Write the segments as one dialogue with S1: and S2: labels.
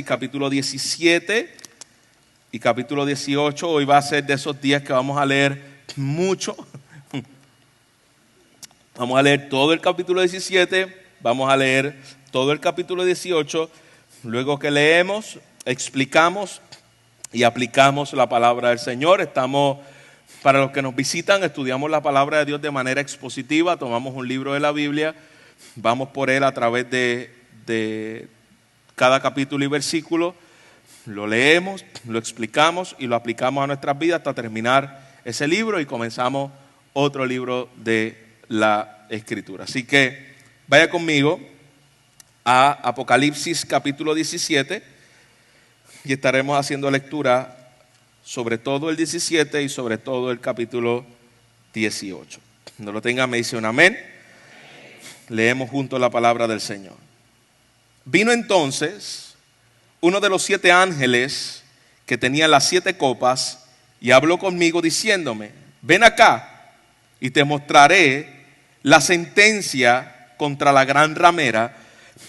S1: Capítulo 17 y capítulo 18. Hoy va a ser de esos días que vamos a leer mucho. Vamos a leer todo el capítulo 17, vamos a leer todo el capítulo 18. Luego que leemos, explicamos y aplicamos la palabra del Señor. Estamos, para los que nos visitan, estudiamos la palabra de Dios de manera expositiva. Tomamos un libro de la Biblia, vamos por él a través de cada capítulo y versículo, lo leemos, lo explicamos y lo aplicamos a nuestras vidas hasta terminar ese libro y comenzamos otro libro de la Escritura. Así que vaya conmigo a Apocalipsis capítulo 17 y estaremos haciendo lectura sobre todo el 17 y sobre todo el capítulo 18. Cuando lo tenga me dice un amén. Leemos juntos la palabra del Señor. Vino entonces uno de los 7 ángeles que tenía las 7 copas y habló conmigo diciéndome: ven acá y te mostraré la sentencia contra la gran ramera,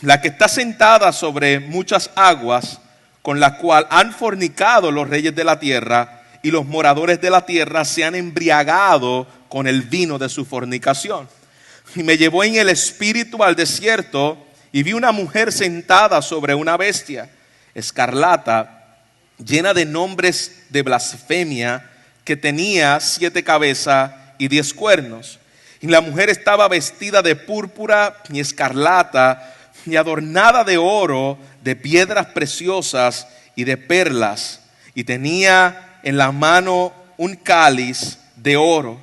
S1: la que está sentada sobre muchas aguas, con la cual han fornicado los reyes de la tierra, y los moradores de la tierra se han embriagado con el vino de su fornicación. Y me llevó en el espíritu al desierto, y vi una mujer sentada sobre una bestia, escarlata, llena de nombres de blasfemia, que tenía 7 cabezas y 10 cuernos. Y la mujer estaba vestida de púrpura y escarlata, y adornada de oro, de piedras preciosas y de perlas. Y tenía en la mano un cáliz de oro,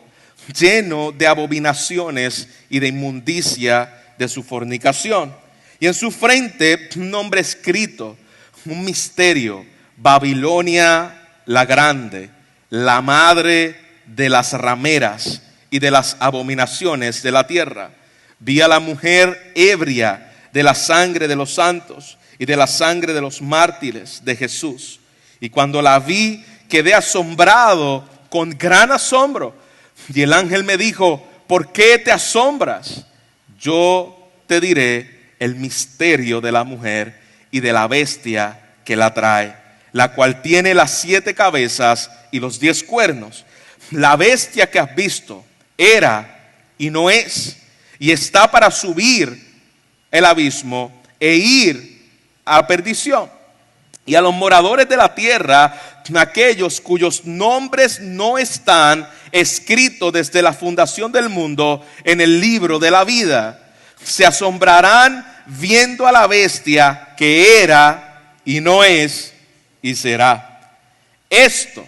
S1: lleno de abominaciones y de inmundicia de su fornicación. Y en su frente un nombre escrito, un misterio: Babilonia la grande, la madre de las rameras y de las abominaciones de la tierra. Vi a la mujer ebria de la sangre de los santos y de la sangre de los mártires de Jesús. Y cuando la vi, quedé asombrado con gran asombro. Y el ángel me dijo: ¿por qué te asombras? Yo te diré el misterio de la mujer y de la bestia que la trae, la cual tiene las 7 cabezas y los 10 cuernos. La bestia que has visto era y no es, y está para subir el abismo e ir a perdición. Y a los moradores de la tierra, aquellos cuyos nombres no están escritos desde la fundación del mundo en el libro de la vida, se asombrarán viendo a la bestia que era y no es y será. Esto,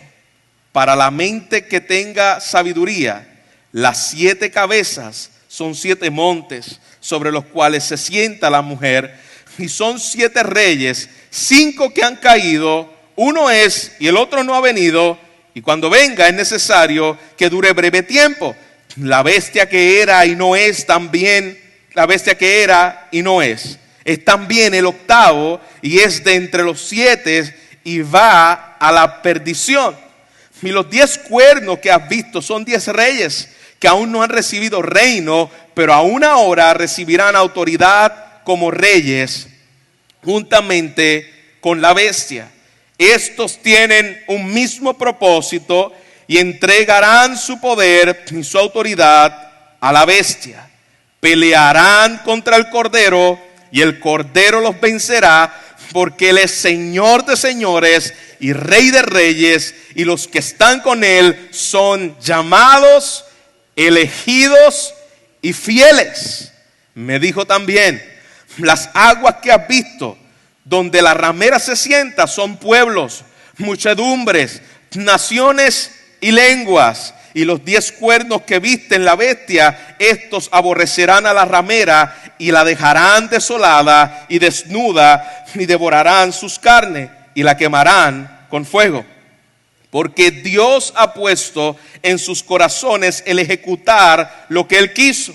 S1: para la mente que tenga sabiduría, las 7 cabezas son 7 montes sobre los cuales se sienta la mujer, y son 7 reyes, 5 que han caído, uno es y el otro no ha venido, y cuando venga es necesario que dure breve tiempo. La bestia que era y no es también, la bestia que era y no es también el 8º, y es de entre los 7 y va a la perdición. Y los 10 cuernos que has visto son 10 reyes que aún no han recibido reino, pero aún ahora recibirán autoridad como reyes juntamente con la bestia. Estos tienen un mismo propósito y entregarán su poder y su autoridad a la bestia. Pelearán contra el Cordero y el Cordero los vencerá, porque Él es Señor de señores y Rey de reyes, y los que están con Él son llamados, elegidos y fieles. Me dijo también: las aguas que has visto, donde la ramera se sienta, son pueblos, muchedumbres, naciones y lenguas. Y los 10 cuernos que viste en la bestia, estos aborrecerán a la ramera y la dejarán desolada y desnuda, y devorarán sus carnes y la quemarán con fuego. Porque Dios ha puesto en sus corazones el ejecutar lo que Él quiso,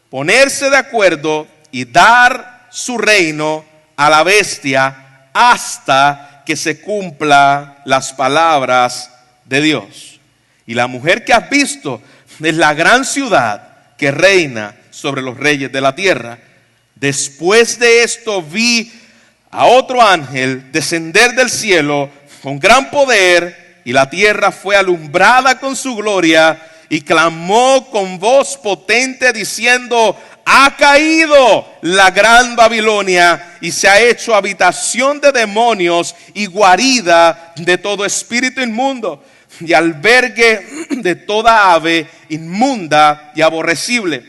S1: ponerse de acuerdo y dar su reino a la bestia hasta que se cumplan las palabras de Dios. Y la mujer que has visto es la gran ciudad que reina sobre los reyes de la tierra. Después de esto vi a otro ángel descender del cielo con gran poder, y la tierra fue alumbrada con su gloria, y clamó con voz potente diciendo: ha caído la gran Babilonia y se ha hecho habitación de demonios y guarida de todo espíritu inmundo y albergue de toda ave inmunda y aborrecible,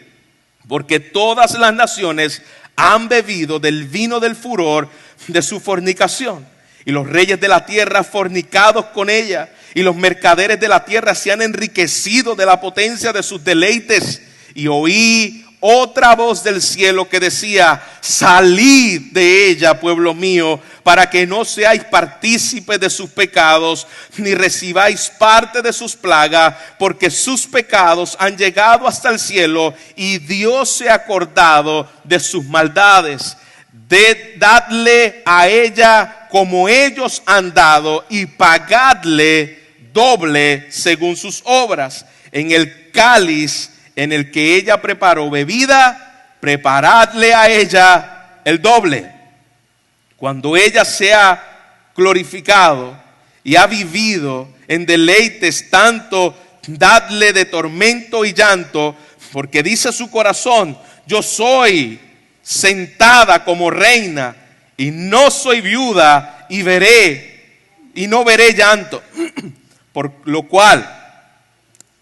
S1: porque todas las naciones han bebido del vino del furor de su fornicación, y los reyes de la tierra fornicados con ella, y los mercaderes de la tierra se han enriquecido de la potencia de sus deleites. Y oí otra voz del cielo que decía: salid de ella, pueblo mío, para que no seáis partícipes de sus pecados, ni recibáis parte de sus plagas, porque sus pecados han llegado hasta el cielo, y Dios se ha acordado de sus maldades. Dadle a ella como ellos han dado, y pagadle doble según sus obras. En el cáliz en el que ella preparó bebida, preparadle a ella el doble. Cuando ella sea glorificado y ha vivido en deleites tanto, dadle de tormento y llanto, porque dice su corazón: yo soy sentada como reina y no soy viuda, y no veré llanto. Por lo cual,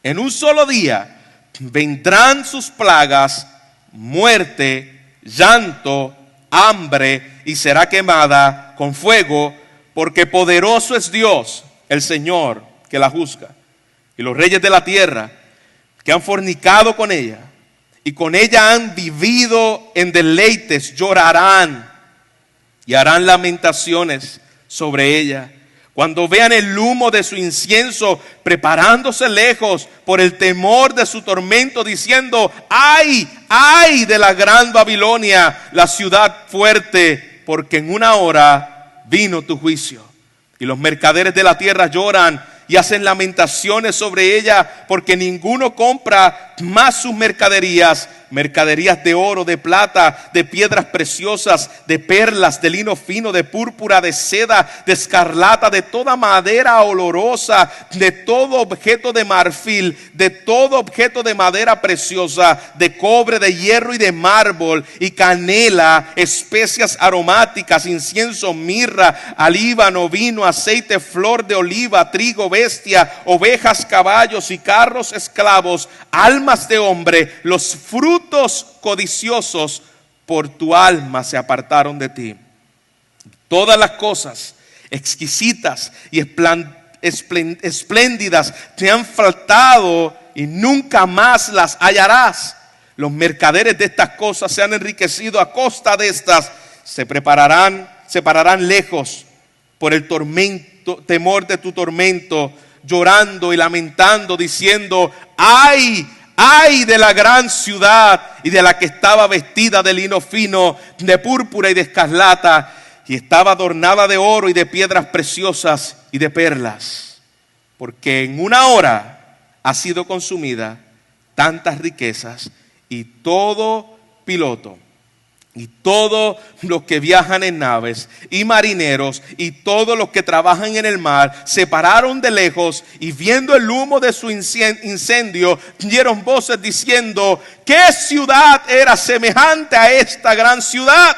S1: en un solo día vendrán sus plagas, muerte, llanto, hambre, y será quemada con fuego, porque poderoso es Dios, el Señor, que la juzga. Y los reyes de la tierra que han fornicado con ella y con ella han vivido en deleites, llorarán y harán lamentaciones sobre ella, cuando vean el humo de su incienso preparándose lejos por el temor de su tormento, diciendo: ¡ay, ay de la gran Babilonia, la ciudad fuerte! Porque en una hora vino tu juicio. Y los mercaderes de la tierra lloran y hacen lamentaciones sobre ella, porque ninguno compra más sus mercaderías de oro, de plata, de piedras preciosas, de perlas, de lino fino, de púrpura, de seda, de escarlata, de toda madera olorosa, de todo objeto de marfil, de todo objeto de madera preciosa, de cobre, de hierro y de mármol, y canela, especias aromáticas, incienso, mirra, alíbano, vino, aceite, flor de oliva, trigo, bestia, ovejas, caballos y carros esclavos, almas de hombre. Los frutos codiciosos por tu alma se apartaron de ti. Todas las cosas exquisitas y espléndidas te han faltado, y nunca más las hallarás. Los mercaderes de estas cosas se han enriquecido a costa de estas. Se pararán lejos por el temor de tu tormento, llorando y lamentando, diciendo: ¡ay! ¡ay de la gran ciudad y de la que estaba vestida de lino fino, de púrpura y de escarlata, y estaba adornada de oro y de piedras preciosas y de perlas! Porque en una hora ha sido consumida tantas riquezas, y todo piloto y todos los que viajan en naves y marineros y todos los que trabajan en el mar se pararon de lejos, y viendo el humo de su incendio dieron voces diciendo: ¿qué ciudad era semejante a esta gran ciudad?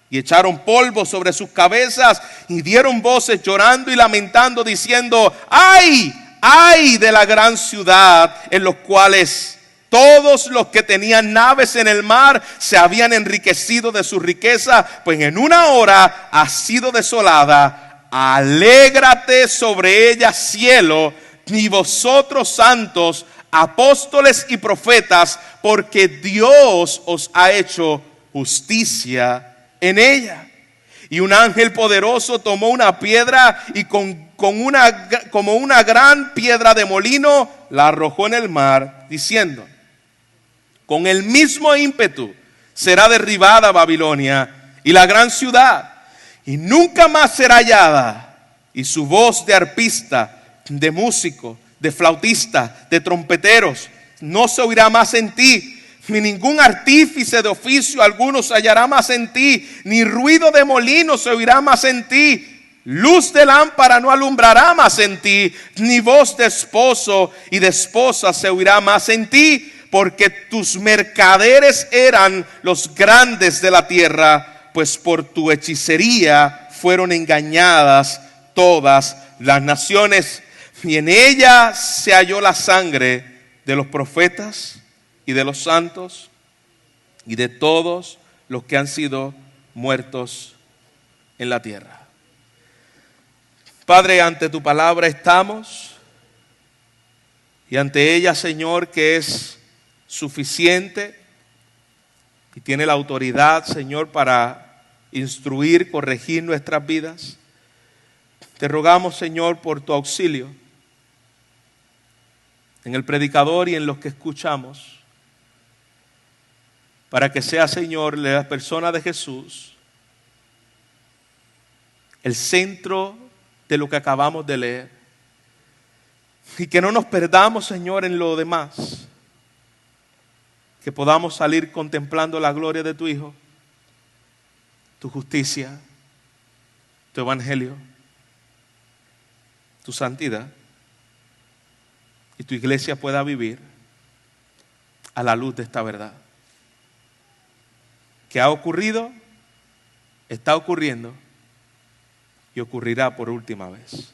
S1: Y echaron polvo sobre sus cabezas y dieron voces llorando y lamentando diciendo: ¡ay, ay de la gran ciudad, en los cuales todos los que tenían naves en el mar se habían enriquecido de su riqueza, pues en una hora ha sido desolada! Alégrate sobre ella, cielo, y vosotros santos, apóstoles y profetas, porque Dios os ha hecho justicia en ella. Y un ángel poderoso tomó una piedra y como una gran piedra de molino la arrojó en el mar, diciendo: con el mismo ímpetu será derribada Babilonia y la gran ciudad, y nunca más será hallada. Y su voz de arpista, de músico, de flautista, de trompeteros no se oirá más en ti, ni ningún artífice de oficio alguno se hallará más en ti, ni ruido de molino se oirá más en ti. Luz de lámpara no alumbrará más en ti, ni voz de esposo y de esposa se oirá más en ti, porque tus mercaderes eran los grandes de la tierra, pues por tu hechicería fueron engañadas todas las naciones. Y en ella se halló la sangre de los profetas y de los santos y de todos los que han sido muertos en la tierra. Padre, ante tu palabra estamos y ante ella, Señor, que es suficiente y tiene la autoridad, Señor, para instruir, corregir nuestras vidas. Te rogamos, Señor, por tu auxilio en el predicador y en los que escuchamos, para que sea, Señor, la persona de Jesús el centro de lo que acabamos de leer, y que no nos perdamos, Señor, en lo demás, que podamos salir contemplando la gloria de tu Hijo, tu justicia, tu evangelio, tu santidad, y tu iglesia pueda vivir a la luz de esta verdad que ha ocurrido, está ocurriendo y ocurrirá por última vez.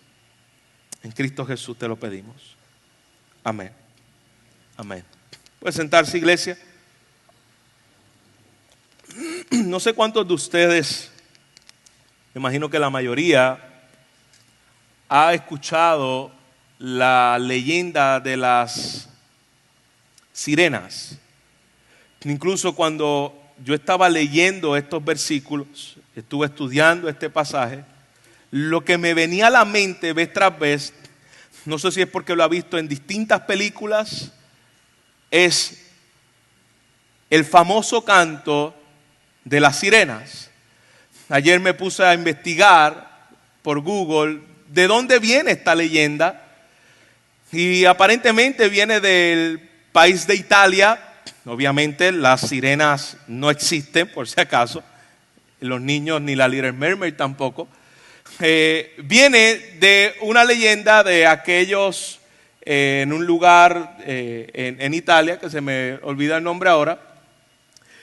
S1: En Cristo Jesús te lo pedimos. Amén. Amén. ¿Puede sentarse, iglesia? No sé cuántos de ustedes, me imagino que la mayoría, ha escuchado la leyenda de las sirenas. Incluso cuando yo estaba leyendo estos versículos, estuve estudiando este pasaje, lo que me venía a la mente vez tras vez, no sé si es porque lo he visto en distintas películas, es el famoso canto de las sirenas. Ayer me puse a investigar por Google de dónde viene esta leyenda, y aparentemente viene del país de Italia. Obviamente las sirenas no existen, por si acaso, los niños ni la Little Mermaid tampoco. Viene de una leyenda de aquellos en un lugar en Italia, que se me olvida el nombre ahora,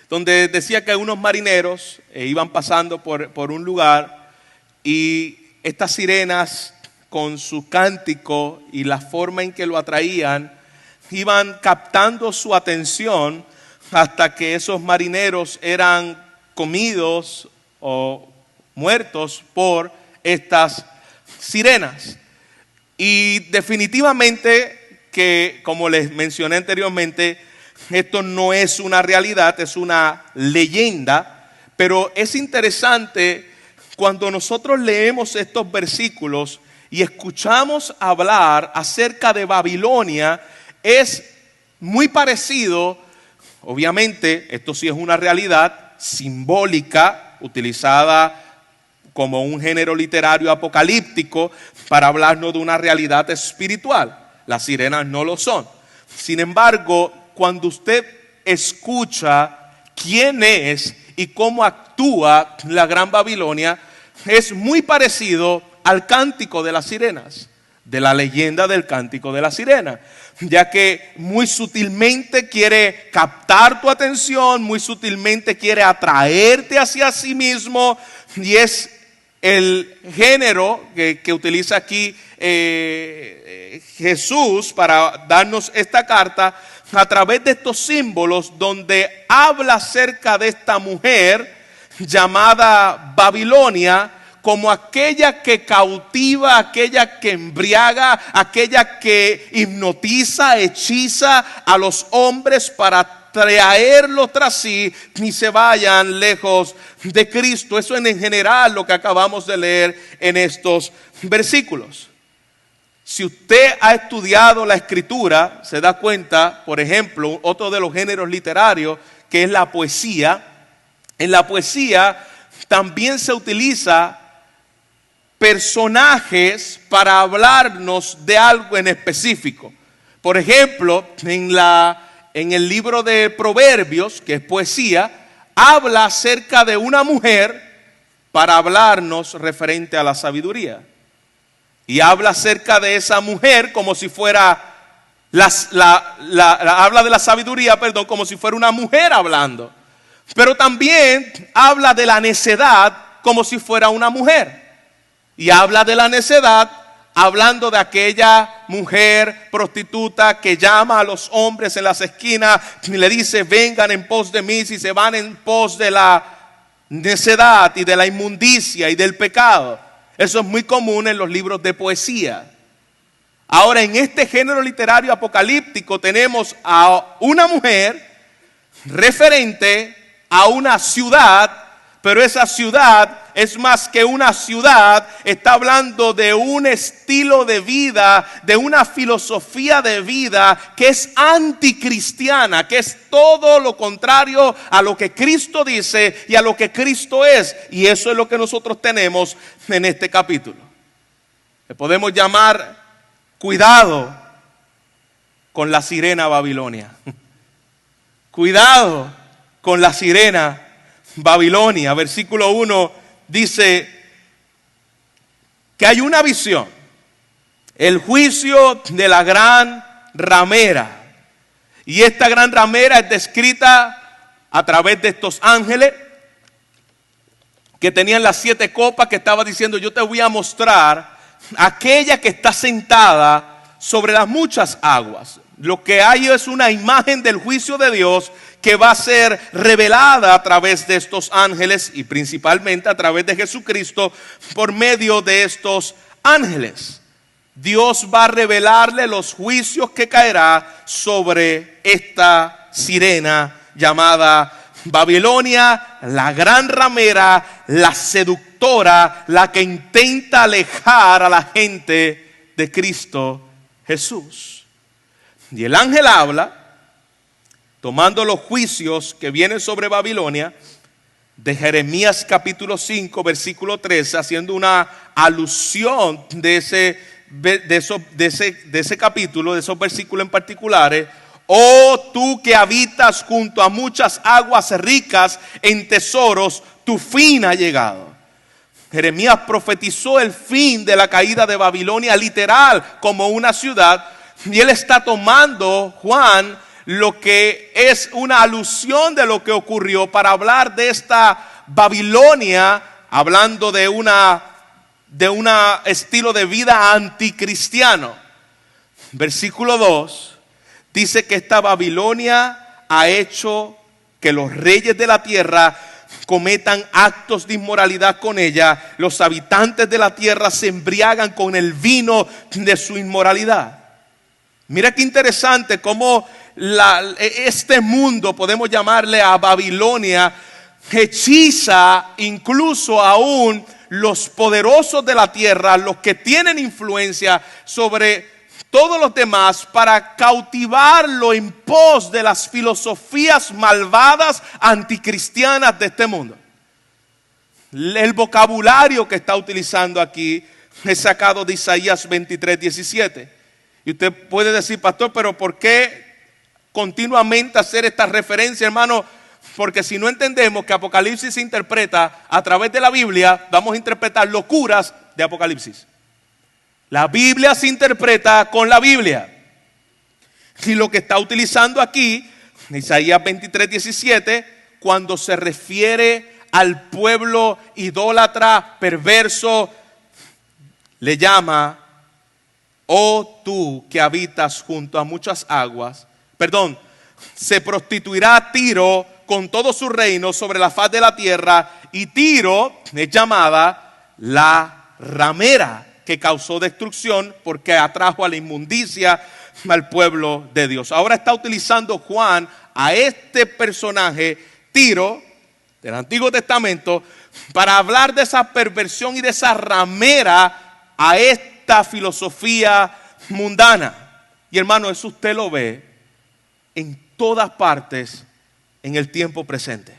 S1: donde decía que unos marineros iban pasando por un lugar, y estas sirenas, con su cántico y la forma en que lo atraían, iban captando su atención hasta que esos marineros eran comidos o muertos por estas sirenas. Y definitivamente que, como les mencioné anteriormente, esto no es una realidad, es una leyenda, pero es interesante cuando nosotros leemos estos versículos y escuchamos hablar acerca de Babilonia. Es muy parecido, obviamente, esto sí es una realidad simbólica, utilizada como un género literario apocalíptico para hablarnos de una realidad espiritual. Las sirenas no lo son. Sin embargo, cuando usted escucha quién es y cómo actúa la Gran Babilonia, es muy parecido al cántico de las sirenas, de la leyenda del cántico de la sirena, ya que muy sutilmente quiere captar tu atención, muy sutilmente quiere atraerte hacia sí mismo, y es el género que utiliza aquí Jesús para darnos esta carta, a través de estos símbolos, donde habla acerca de esta mujer llamada Babilonia, como aquella que cautiva, aquella que embriaga, aquella que hipnotiza, hechiza a los hombres para traerlos tras sí, ni se vayan lejos de Cristo. Eso es en general lo que acabamos de leer en estos versículos. Si usted ha estudiado la escritura, se da cuenta, por ejemplo, otro de los géneros literarios, que es la poesía. En la poesía también se utiliza personajes para hablarnos de algo en específico. Por ejemplo, en la en el libro de Proverbios, que es poesía, habla acerca de una mujer para hablarnos referente a la sabiduría. Y habla acerca de esa mujer como si fuera, habla de la sabiduría, perdón, como si fuera una mujer hablando. Pero también habla de la necedad como si fuera una mujer. Y habla de la necedad hablando de aquella mujer prostituta que llama a los hombres en las esquinas y le dice: vengan en pos de mí, si se van en pos de la necedad y de la inmundicia y del pecado. Eso es muy común en los libros de poesía. Ahora, en este género literario apocalíptico tenemos a una mujer referente a una ciudad, pero esa ciudad es más que una ciudad, está hablando de un estilo de vida, de una filosofía de vida que es anticristiana, que es todo lo contrario a lo que Cristo dice y a lo que Cristo es. Y eso es lo que nosotros tenemos en este capítulo. Le podemos llamar: cuidado con la sirena Babilonia. Cuidado con la sirena Babilonia. Versículo 1 dice que hay una visión, el juicio de la gran ramera. Y esta gran ramera es descrita a través de estos ángeles que tenían las 7 copas, que estaba diciendo: yo te voy a mostrar aquella que está sentada sobre las muchas aguas. Lo que hay es una imagen del juicio de Dios que va a ser revelada a través de estos ángeles y principalmente a través de Jesucristo por medio de estos ángeles. Dios va a revelarle los juicios que caerá sobre esta sirena llamada Babilonia, la gran ramera, la seductora, la que intenta alejar a la gente de Cristo Jesús. Y el ángel habla, tomando los juicios que vienen sobre Babilonia, de Jeremías capítulo 5, versículo 13, haciendo una alusión de ese capítulo, de esos versículos en particulares. Oh tú que habitas junto a muchas aguas ricas en tesoros, tu fin ha llegado. Jeremías profetizó el fin de la caída de Babilonia, literal, como una ciudad. Y él está tomando, Juan, lo que es una alusión de lo que ocurrió para hablar de esta Babilonia, hablando de un estilo de vida anticristiano. Versículo 2 dice que esta Babilonia ha hecho que los reyes de la tierra cometan actos de inmoralidad con ella. Los habitantes de la tierra se embriagan con el vino de su inmoralidad. Mira qué interesante cómo este mundo, podemos llamarle a Babilonia, hechiza incluso aún los poderosos de la tierra, los que tienen influencia sobre todos los demás, para cautivarlo en pos de las filosofías malvadas anticristianas de este mundo. El vocabulario que está utilizando aquí es sacado de Isaías 23:17. Y usted puede decir: pastor, pero ¿por qué continuamente hacer esta referencia, hermano? Porque si no entendemos que Apocalipsis se interpreta a través de la Biblia, vamos a interpretar locuras de Apocalipsis. La Biblia se interpreta con la Biblia. Y lo que está utilizando aquí, Isaías 23:17, cuando se refiere al pueblo idólatra, perverso, le llama: oh tú que habitas junto a muchas aguas, se prostituirá Tiro con todo su reino sobre la faz de la tierra. Y Tiro es llamada la ramera, que causó destrucción porque atrajo a la inmundicia al pueblo de Dios. Ahora está utilizando Juan a este personaje, Tiro, del Antiguo Testamento, para hablar de esa perversión y de esa ramera a esta filosofía mundana. Y hermano, eso usted lo ve en todas partes en el tiempo presente.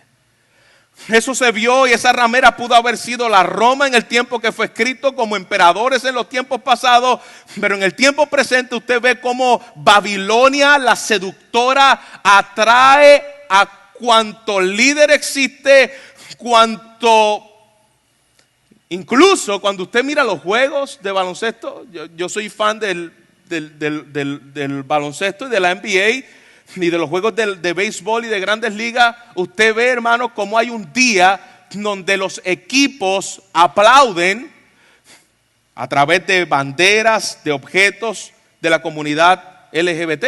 S1: Eso se vio, y esa ramera pudo haber sido la Roma en el tiempo que fue escrito, como emperadores en los tiempos pasados, pero en el tiempo presente usted ve cómo Babilonia, la seductora, atrae a cuanto líder existe, incluso cuando usted mira los juegos de baloncesto. Yo soy fan del baloncesto y de la NBA y de los juegos de béisbol y de grandes ligas. Usted ve, hermano, cómo hay un día donde los equipos aplauden a través de banderas, de objetos de la comunidad LGBT.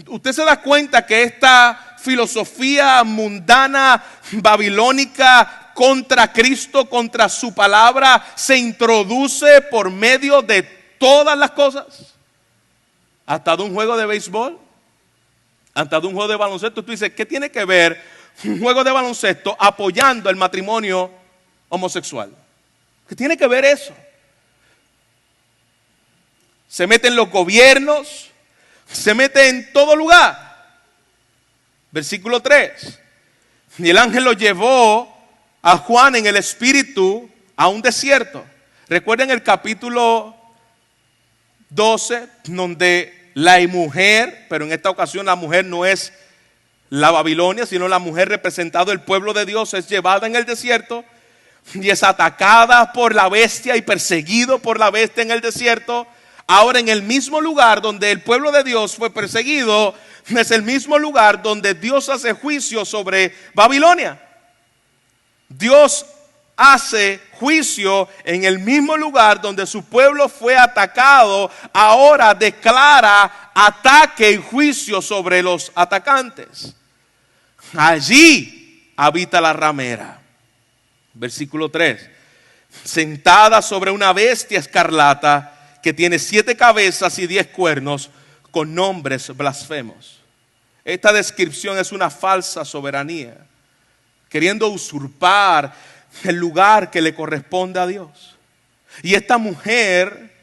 S1: Usted se da cuenta que esta filosofía mundana, babilónica, contra Cristo, contra su palabra, se introduce por medio de todas las cosas, hasta de un juego de béisbol, hasta de un juego de baloncesto. Tú dices, ¿qué tiene que ver un juego de baloncesto apoyando el matrimonio homosexual? ¿Qué tiene que ver eso? Se mete en los gobiernos, se mete en todo lugar. Versículo 3. Y el ángel lo llevó a Juan en el espíritu a un desierto. Recuerden el capítulo 12, donde la mujer, pero en esta ocasión la mujer no es la Babilonia, sino la mujer representada el pueblo de Dios, es llevada en el desierto y es atacada por la bestia y perseguido por la bestia en el desierto. Ahora, en el mismo lugar donde el pueblo de Dios fue perseguido, es el mismo lugar donde Dios hace juicio sobre Babilonia. Dios hace juicio en el mismo lugar donde su pueblo fue atacado. Ahora declara ataque y juicio sobre los atacantes. Allí habita la ramera. Versículo 3. Sentada sobre una bestia escarlata que tiene 7 cabezas y 10 cuernos, con nombres blasfemos. Esta descripción es una falsa soberanía, queriendo usurpar el lugar que le corresponde a Dios. Y esta mujer,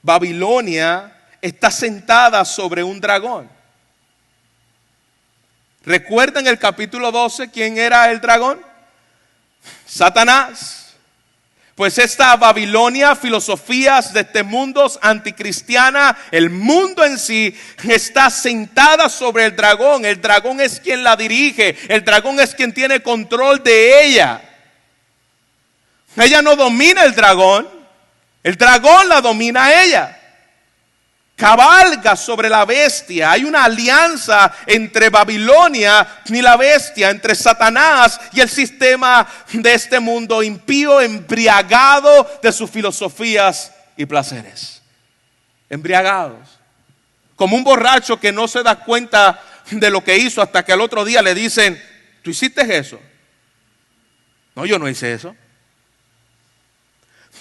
S1: Babilonia, está sentada sobre un dragón. ¿Recuerdan el capítulo 12 quién era el dragón? Satanás. Pues esta Babilonia, filosofías de este mundo, anticristiana, el mundo en sí, está sentada sobre el dragón. El dragón es quien la dirige, el dragón es quien tiene control de ella. Ella no domina el dragón la domina a ella. Cabalga sobre la bestia. Hay una alianza entre Babilonia y la bestia, entre Satanás y el sistema de este mundo impío, embriagado de sus filosofías y placeres. Embriagados. Como un borracho que no se da cuenta de lo que hizo hasta que al otro día le dicen, ¿tú hiciste eso? No, yo no hice eso.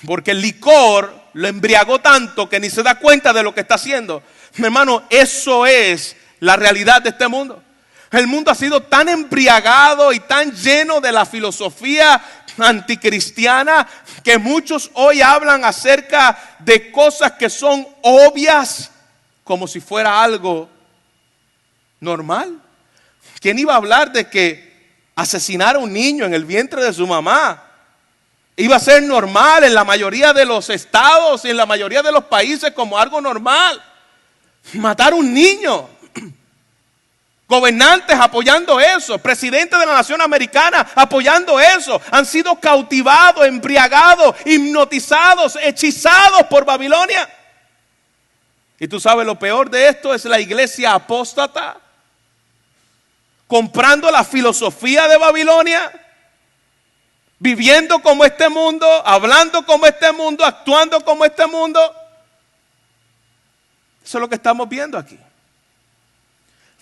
S1: Porque el licor lo embriagó tanto que ni se da cuenta de lo que está haciendo. Mi hermano, eso es la realidad de este mundo. El mundo ha sido tan embriagado y tan lleno de la filosofía anticristiana que muchos hoy hablan acerca de cosas que son obvias como si fuera algo normal. ¿Quién iba a hablar de que asesinar a un niño en el vientre de su mamá iba a ser normal en la mayoría de los estados y en la mayoría de los países como algo normal? Matar a un niño. Gobernantes apoyando eso, presidentes de la nación americana apoyando eso, han sido cautivados, embriagados, hipnotizados, hechizados por Babilonia. Y tú sabes, lo peor de esto es la iglesia apóstata, comprando la filosofía de Babilonia, viviendo como este mundo, hablando como este mundo, actuando como este mundo. Eso es lo que estamos viendo aquí.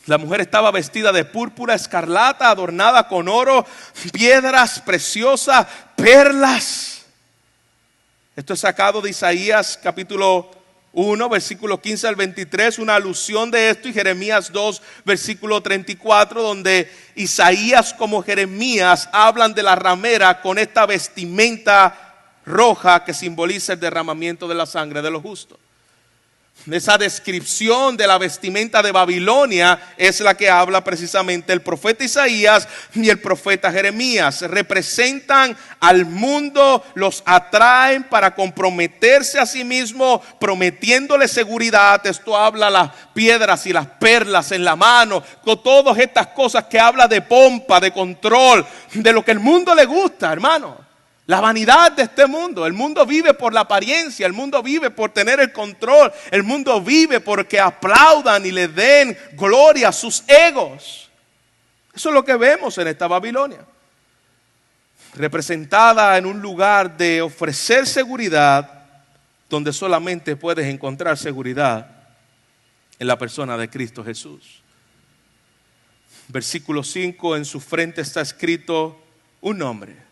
S1: La mujer estaba vestida de púrpura escarlata, adornada con oro, piedras preciosas, perlas. Esto es sacado de Isaías capítulo 1, versículo 15 al 23, una alusión de esto, y Jeremías 2, versículo 34, donde Isaías como Jeremías hablan de la ramera con esta vestimenta roja que simboliza el derramamiento de la sangre de los justos. Esa descripción de la vestimenta de Babilonia es la que habla precisamente el profeta Isaías y el profeta Jeremías. Representan al mundo, los atraen para comprometerse a sí mismo, prometiéndole seguridad. Esto habla las piedras y las perlas en la mano, con todas estas cosas que habla de pompa, de control, de lo que el mundo le gusta, hermano. La vanidad de este mundo. El mundo vive por la apariencia. El mundo vive por tener el control. El mundo vive porque aplaudan y le den gloria a sus egos. Eso es lo que vemos en esta Babilonia. Representada en un lugar de ofrecer seguridad, donde solamente puedes encontrar seguridad en la persona de Cristo Jesús. Versículo 5, en su frente está escrito un nombre.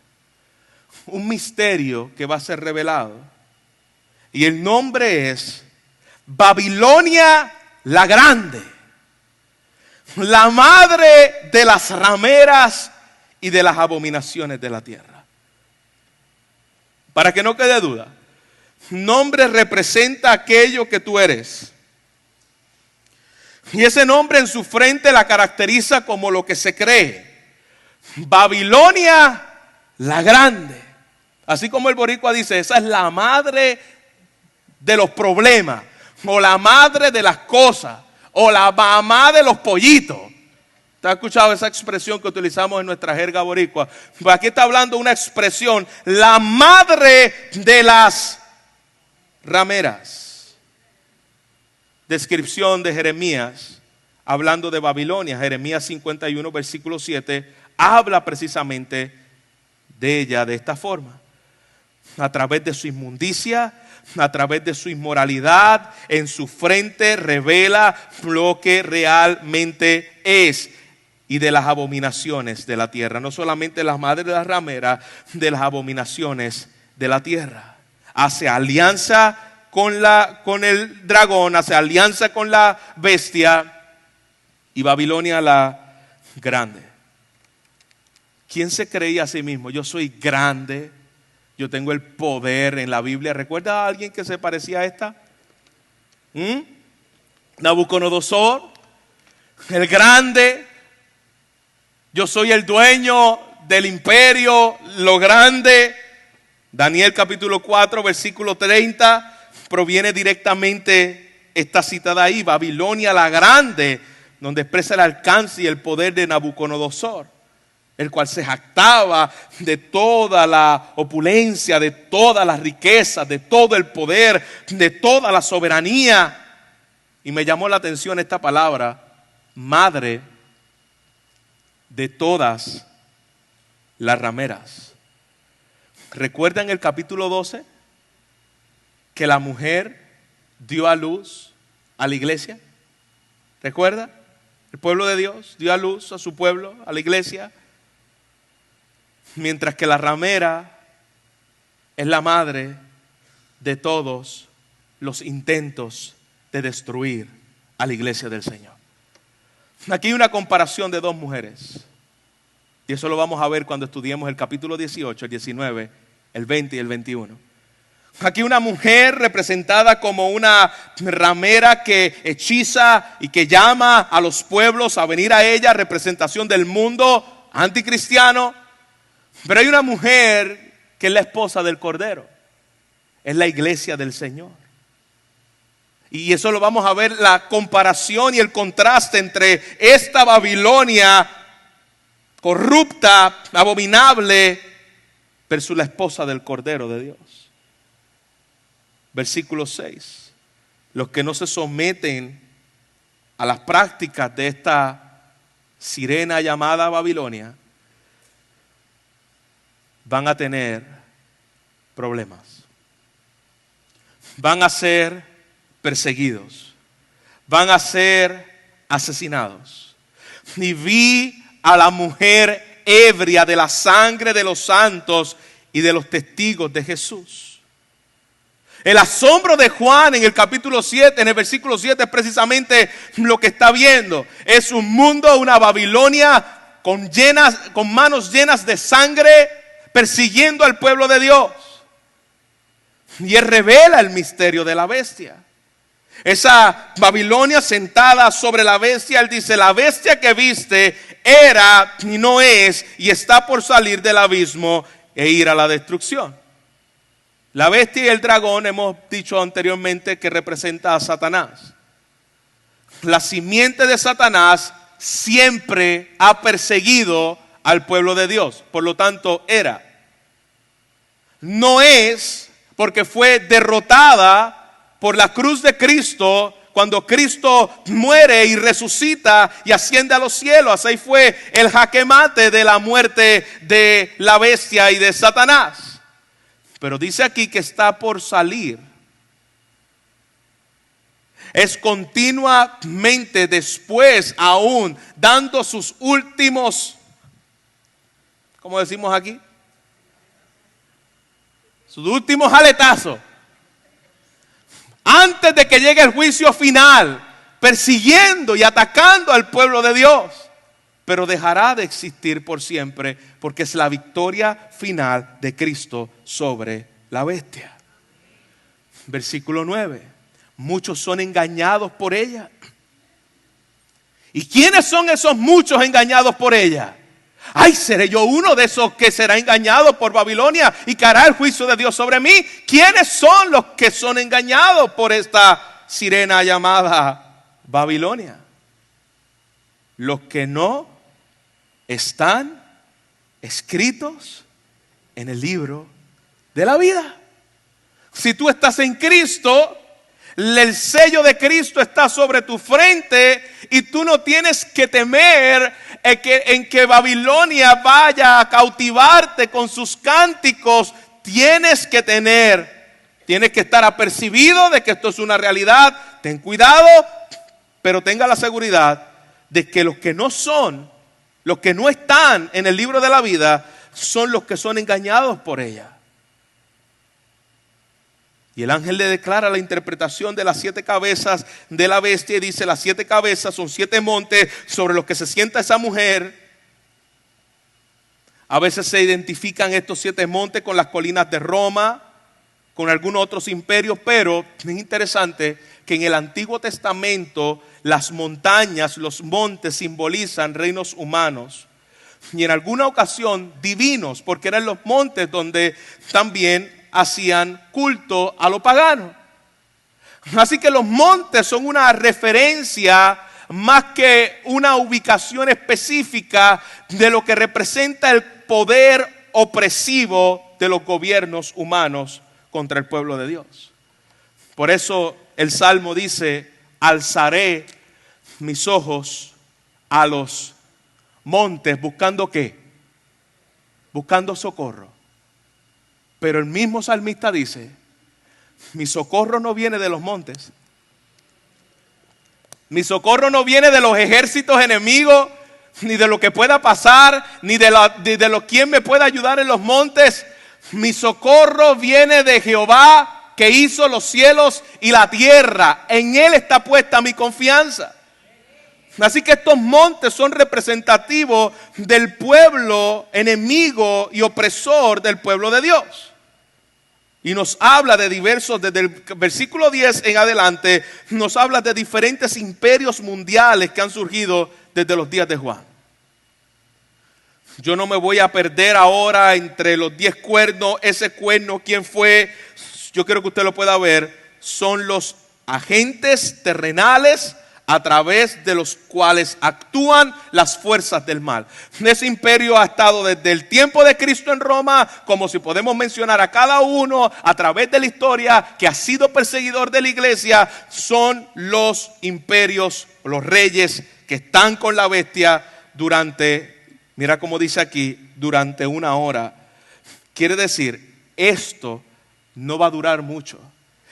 S1: Un misterio que va a ser revelado. Y el nombre es Babilonia la Grande, la madre de las rameras y de las abominaciones de la tierra. Para que no quede duda, nombre representa aquello que tú eres. Y ese nombre en su frente la caracteriza como lo que se cree. Babilonia la Grande. Así como el boricua dice, esa es la madre de los problemas, o la madre de las cosas, o la mamá de los pollitos. ¿Te has escuchado esa expresión que utilizamos en nuestra jerga boricua? Pues aquí está hablando una expresión, la madre de las rameras. Descripción de Jeremías, hablando de Babilonia. Jeremías 51, versículo 7, habla precisamente de ella de esta forma. A través de su inmundicia, a través de su inmoralidad, en su frente revela lo que realmente es. Y de las abominaciones de la tierra. No solamente las madres de las rameras, de las abominaciones de la tierra. Hace alianza con el dragón, hace alianza con la bestia. Y Babilonia la Grande. ¿Quién se creía a sí mismo? Yo soy grande. Yo tengo el poder en la Biblia. ¿Recuerda a alguien que se parecía a esta? Nabucodonosor, el grande. Yo soy el dueño del imperio, lo grande. Daniel capítulo 4, versículo 30, proviene directamente esta cita de ahí. Babilonia la Grande, donde expresa el alcance y el poder de Nabucodonosor, el cual se jactaba de toda la opulencia, de todas las riquezas, de todo el poder, de toda la soberanía. Y me llamó la atención esta palabra, madre de todas las rameras. ¿Recuerdan el capítulo 12? Que la mujer dio a luz a la iglesia. ¿Recuerda? El pueblo de Dios dio a luz a su pueblo, a la iglesia. Mientras que la ramera es la madre de todos los intentos de destruir a la iglesia del Señor. Aquí hay una comparación de dos mujeres. Y eso lo vamos a ver cuando estudiemos el capítulo 18, el 19, el 20 y el 21. Aquí una mujer representada como una ramera que hechiza y que llama a los pueblos a venir a ella, representación del mundo anticristiano. Pero hay una mujer que es la esposa del Cordero, es la iglesia del Señor. Y eso lo vamos a ver, la comparación y el contraste entre esta Babilonia corrupta, abominable, versus la esposa del Cordero de Dios. Versículo 6. Los que no se someten a las prácticas de esta sirena llamada Babilonia van a tener problemas. Van a ser perseguidos. Van a ser asesinados. Y vi a la mujer ebria de la sangre de los santos y de los testigos de Jesús. El asombro de Juan en el capítulo 7, en el versículo 7, es precisamente lo que está viendo. Es un mundo, una Babilonia con manos llenas de sangre, persiguiendo al pueblo de Dios. Y él revela el misterio de la bestia. Esa Babilonia sentada sobre la bestia, él dice, la bestia que viste era y no es y está por salir del abismo e ir a la destrucción. La bestia y el dragón, hemos dicho anteriormente que representa a Satanás. La simiente de Satanás siempre ha perseguido al pueblo de Dios. Por lo tanto, era. No es porque fue derrotada por la cruz de Cristo, cuando Cristo muere y resucita y asciende a los cielos. Ahí fue el jaque mate de la muerte de la bestia y de Satanás. Pero dice aquí que está por salir. Es continuamente después aún dando sus últimos, ¿cómo decimos aquí? Sus últimos aletazos. Antes de que llegue el juicio final, persiguiendo y atacando al pueblo de Dios. Pero dejará de existir por siempre, porque es la victoria final de Cristo sobre la bestia. Versículo 9. Muchos son engañados por ella. ¿Y quiénes son esos muchos engañados por ella? Ay, seré yo uno de esos que será engañado por Babilonia y que hará el juicio de Dios sobre mí. ¿Quiénes son los que son engañados por esta sirena llamada Babilonia? Los que no están escritos en el libro de la vida. Si tú estás en Cristo, el sello de Cristo está sobre tu frente y tú no tienes que temer en que Babilonia vaya a cautivarte con sus cánticos. Tienes que estar apercibido de que esto es una realidad. Ten cuidado, pero tenga la seguridad de que los que no están en el libro de la vida, son los que son engañados por ella. Y el ángel le declara la interpretación de las 7 cabezas de la bestia y dice: las 7 cabezas son 7 montes sobre los que se sienta esa mujer. A veces se identifican estos 7 montes con las colinas de Roma, con algunos otros imperios, pero es interesante que en el Antiguo Testamento las montañas, los montes simbolizan reinos humanos y en alguna ocasión divinos, porque eran los montes donde también hacían culto a lo pagano. Así que los montes son una referencia más que una ubicación específica de lo que representa el poder opresivo de los gobiernos humanos contra el pueblo de Dios. Por eso el Salmo dice: alzaré mis ojos a los montes, buscando ¿qué? Buscando socorro. Pero el mismo salmista dice: mi socorro no viene de los montes. Mi socorro no viene de los ejércitos enemigos, ni de lo que pueda pasar, ni de lo quién me pueda ayudar en los montes. Mi socorro viene de Jehová, que hizo los cielos y la tierra. En Él está puesta mi confianza. Así que estos montes son representativos del pueblo enemigo y opresor del pueblo de Dios. Y nos habla de diversos, desde el versículo 10 en adelante, nos habla de diferentes imperios mundiales que han surgido desde los días de Juan. Yo no me voy a perder ahora entre los 10 cuernos, ese cuerno, quién fue. Yo quiero que usted lo pueda ver. Son los agentes terrenales a través de los cuales actúan las fuerzas del mal. Ese imperio ha estado desde el tiempo de Cristo en Roma, como si podemos mencionar a cada uno a través de la historia que ha sido perseguidor de la iglesia. Son los imperios, los reyes que están con la bestia durante, mira cómo dice aquí, durante 1 hora. Quiere decir, esto no va a durar mucho.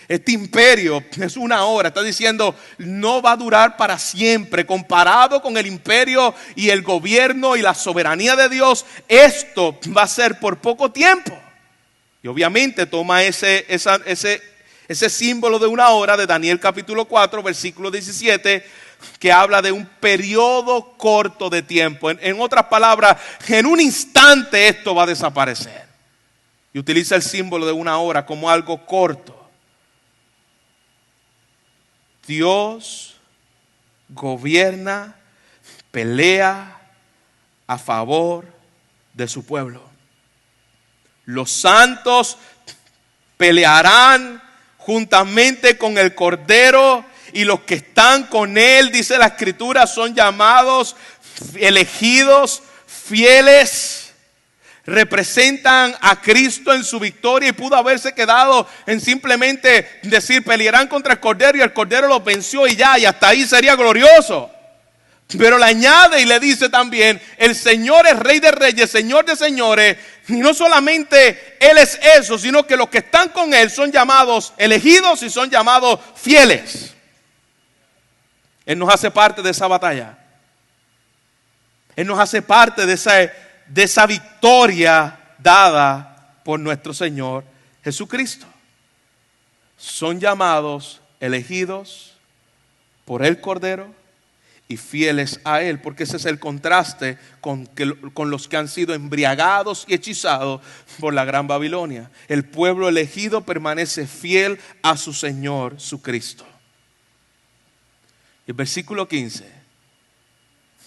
S1: Este imperio es 1 hora, está diciendo, no va a durar para siempre. Comparado con el imperio y el gobierno y la soberanía de Dios, esto va a ser por poco tiempo. Y obviamente toma ese símbolo de 1 hora de Daniel capítulo 4, versículo 17, que habla de un periodo corto de tiempo. En otras palabras, en un instante esto va a desaparecer. Y utiliza el símbolo de 1 hora como algo corto. Dios gobierna, pelea a favor de su pueblo. Los santos pelearán juntamente con el Cordero, y los que están con él, dice la Escritura, son llamados elegidos, fieles. Representan a Cristo en su victoria, y pudo haberse quedado en simplemente decir pelearán contra el Cordero y el Cordero los venció y ya, y hasta ahí sería glorioso. Pero le añade y le dice también, el Señor es Rey de Reyes, Señor de Señores. Y no solamente Él es eso, sino que los que están con Él son llamados elegidos y son llamados fieles. Él nos hace parte de esa batalla. Él nos hace parte de esa victoria dada por nuestro Señor Jesucristo. Son llamados elegidos por el Cordero y fieles a Él, porque ese es el contraste con los que han sido embriagados y hechizados por la gran Babilonia. El pueblo elegido permanece fiel a su Señor, su Cristo. El versículo 15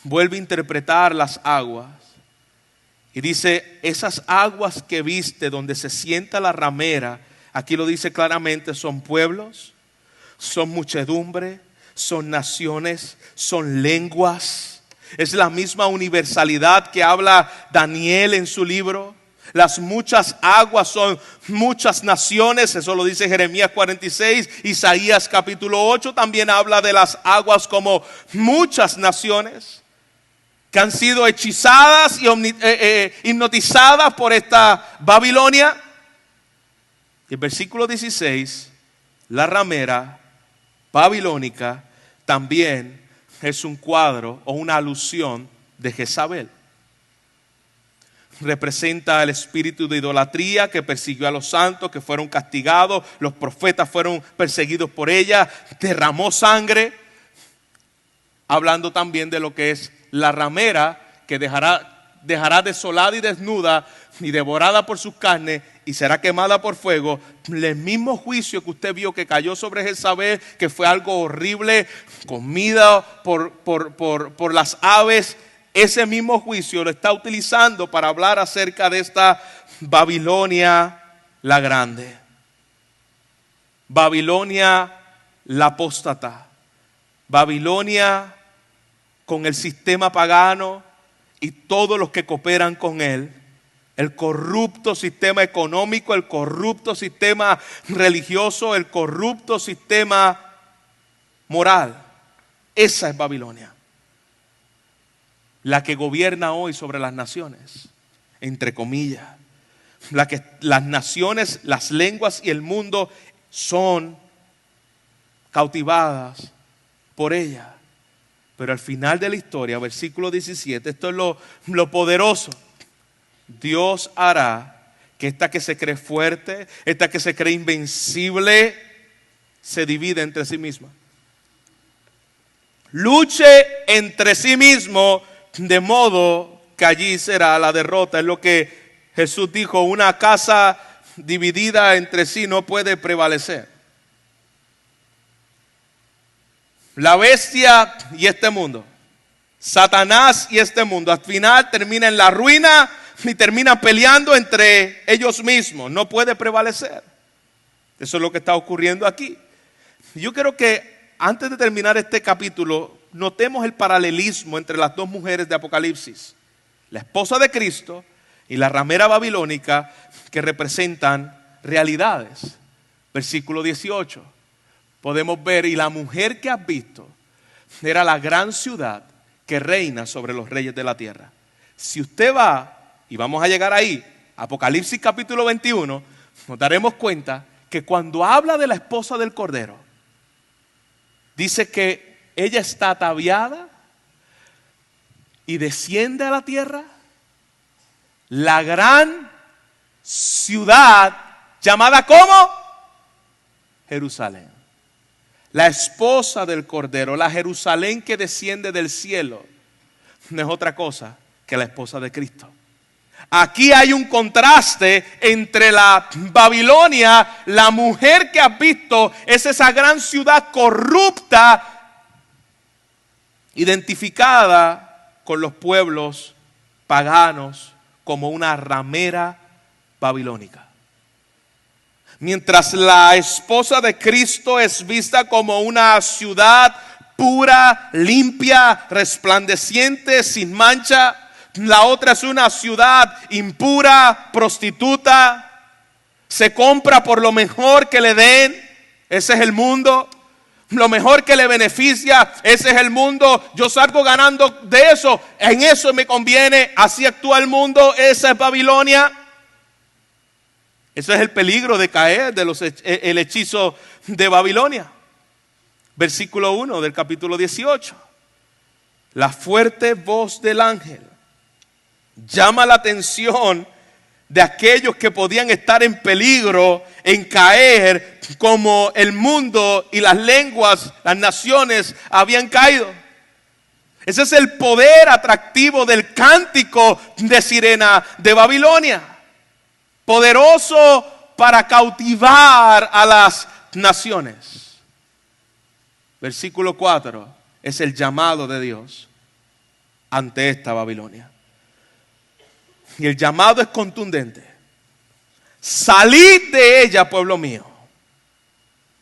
S1: vuelve a interpretar las aguas y dice, esas aguas que viste donde se sienta la ramera, aquí lo dice claramente, son pueblos, son muchedumbre, son naciones, son lenguas. Es la misma universalidad que habla Daniel en su libro. Las muchas aguas son muchas naciones, eso lo dice Jeremías 46. Isaías capítulo 8 también habla de las aguas como muchas naciones que han sido hechizadas y hipnotizadas por esta Babilonia. Y el versículo 16, la ramera babilónica también es un cuadro o una alusión de Jezabel. Representa el espíritu de idolatría que persiguió a los santos, que fueron castigados, los profetas fueron perseguidos por ella, derramó sangre, hablando también de lo que es la ramera, que dejará desolada y desnuda y devorada por sus carnes y será quemada por fuego. El mismo juicio que usted vio que cayó sobre Jezabel, que fue algo horrible, comida por las aves, ese mismo juicio lo está utilizando para hablar acerca de esta Babilonia la grande. Babilonia la apóstata. Babilonia con el sistema pagano y todos los que cooperan con él. El corrupto sistema económico, el corrupto sistema religioso, el corrupto sistema moral. Esa es Babilonia. La que gobierna hoy sobre las naciones, entre comillas. Las naciones, las lenguas y el mundo son cautivadas por ella. Pero al final de la historia, versículo 17, esto es lo poderoso. Dios hará que esta que se cree fuerte, esta que se cree invencible, se divide entre sí misma. Luche entre sí mismo, de modo que allí será la derrota. Es lo que Jesús dijo, una casa dividida entre sí no puede prevalecer. La bestia y este mundo, Satanás y este mundo, al final termina en la ruina y terminan peleando entre ellos mismos. No puede prevalecer. Eso es lo que está ocurriendo aquí. Yo creo que antes de terminar este capítulo, notemos el paralelismo entre las dos mujeres de Apocalipsis. La esposa de Cristo y la ramera babilónica, que representan realidades. Versículo 18. Podemos ver, y la mujer que has visto era la gran ciudad que reina sobre los reyes de la tierra. Si usted va, y vamos a llegar ahí, Apocalipsis capítulo 21, nos daremos cuenta que cuando habla de la esposa del Cordero, dice que ella está ataviada y desciende a la tierra, la gran ciudad llamada ¿cómo? Jerusalén. La esposa del Cordero, la Jerusalén que desciende del cielo, no es otra cosa que la esposa de Cristo. Aquí hay un contraste entre la Babilonia, la mujer que has visto, es esa gran ciudad corrupta, identificada con los pueblos paganos como una ramera babilónica. Mientras la esposa de Cristo es vista como una ciudad pura, limpia, resplandeciente, sin mancha, la otra es una ciudad impura, prostituta, se compra por lo mejor que le den, ese es el mundo. Lo mejor que le beneficia, ese es el mundo. Yo salgo ganando de eso, en eso me conviene, así actúa el mundo, esa es Babilonia. Ese es el peligro de caer el hechizo de Babilonia. Versículo 1 del capítulo 18. La fuerte voz del ángel llama la atención de aquellos que podían estar en peligro en caer como el mundo y las lenguas, las naciones habían caído. Ese es el poder atractivo del cántico de sirena de Babilonia. Poderoso para cautivar a las naciones. Versículo 4 es el llamado de Dios ante esta Babilonia. Y el llamado es contundente. Salid de ella, pueblo mío.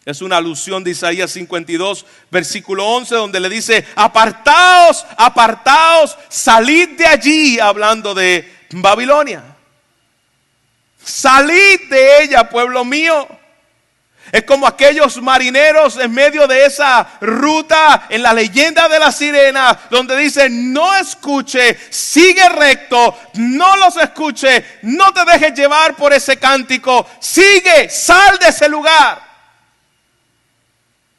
S1: Es una alusión de Isaías 52, versículo 11, donde le dice, apartaos, apartaos, salid de allí, hablando de Babilonia. Salid de ella, pueblo mío. Es como aquellos marineros en medio de esa ruta en la leyenda de la sirena, donde dice, no escuche, sigue recto, no los escuche, no te dejes llevar por ese cántico, sigue, sal de ese lugar.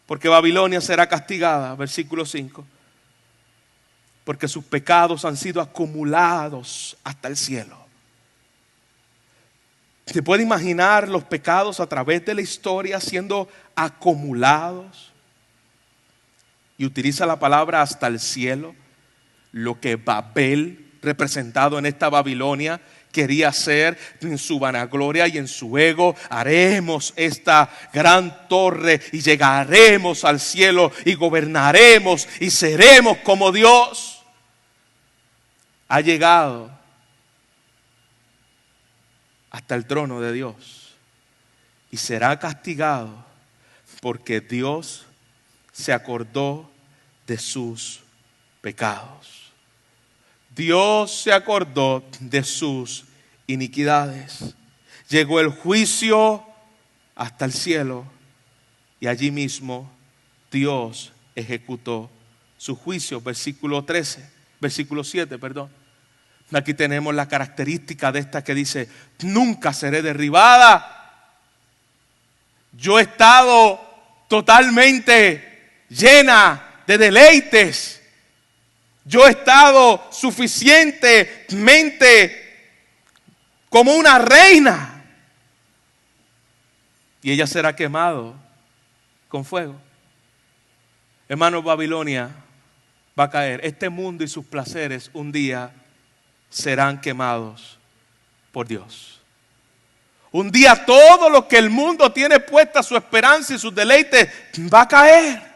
S1: Porque Babilonia será castigada, versículo 5, porque sus pecados han sido acumulados hasta el cielo. ¿Se puede imaginar los pecados a través de la historia siendo acumulados? Y utiliza la palabra hasta el cielo. Lo que Babel, representado en esta Babilonia, quería hacer en su vanagloria y en su ego. Haremos esta gran torre y llegaremos al cielo y gobernaremos y seremos como Dios. Ha llegado hasta el trono de Dios y será castigado porque Dios se acordó de sus pecados. Dios se acordó de sus iniquidades. Llegó el juicio hasta el cielo y allí mismo Dios ejecutó su juicio. Versículo 7, perdón. Aquí tenemos la característica de esta que dice, nunca seré derribada. Yo he estado totalmente llena de deleites. Yo he estado suficientemente como una reina. Y ella será quemado con fuego. Hermano, Babilonia va a caer. Este mundo y sus placeres un día serán quemados por Dios. Un día todo lo que el mundo tiene puesta su esperanza y sus deleites va a caer.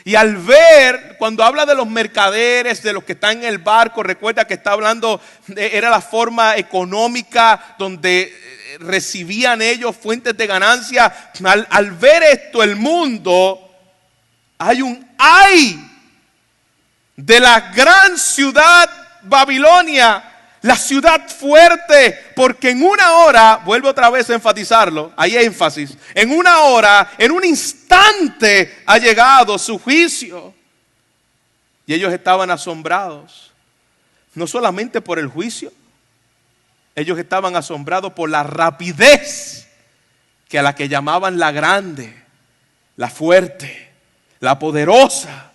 S1: Y al ver, cuando habla de los mercaderes, de los que están en el barco, recuerda que está hablando, era la forma económica donde recibían ellos fuentes de ganancia. Al ver esto, el mundo, hay un ay de la gran ciudad Babilonia, la ciudad fuerte, porque en una hora, vuelvo otra vez a enfatizarlo, hay énfasis, en una hora, en un instante ha llegado su juicio. Y ellos estaban asombrados, no solamente por el juicio, ellos estaban asombrados por la rapidez que a la que llamaban la grande, la fuerte, la poderosa,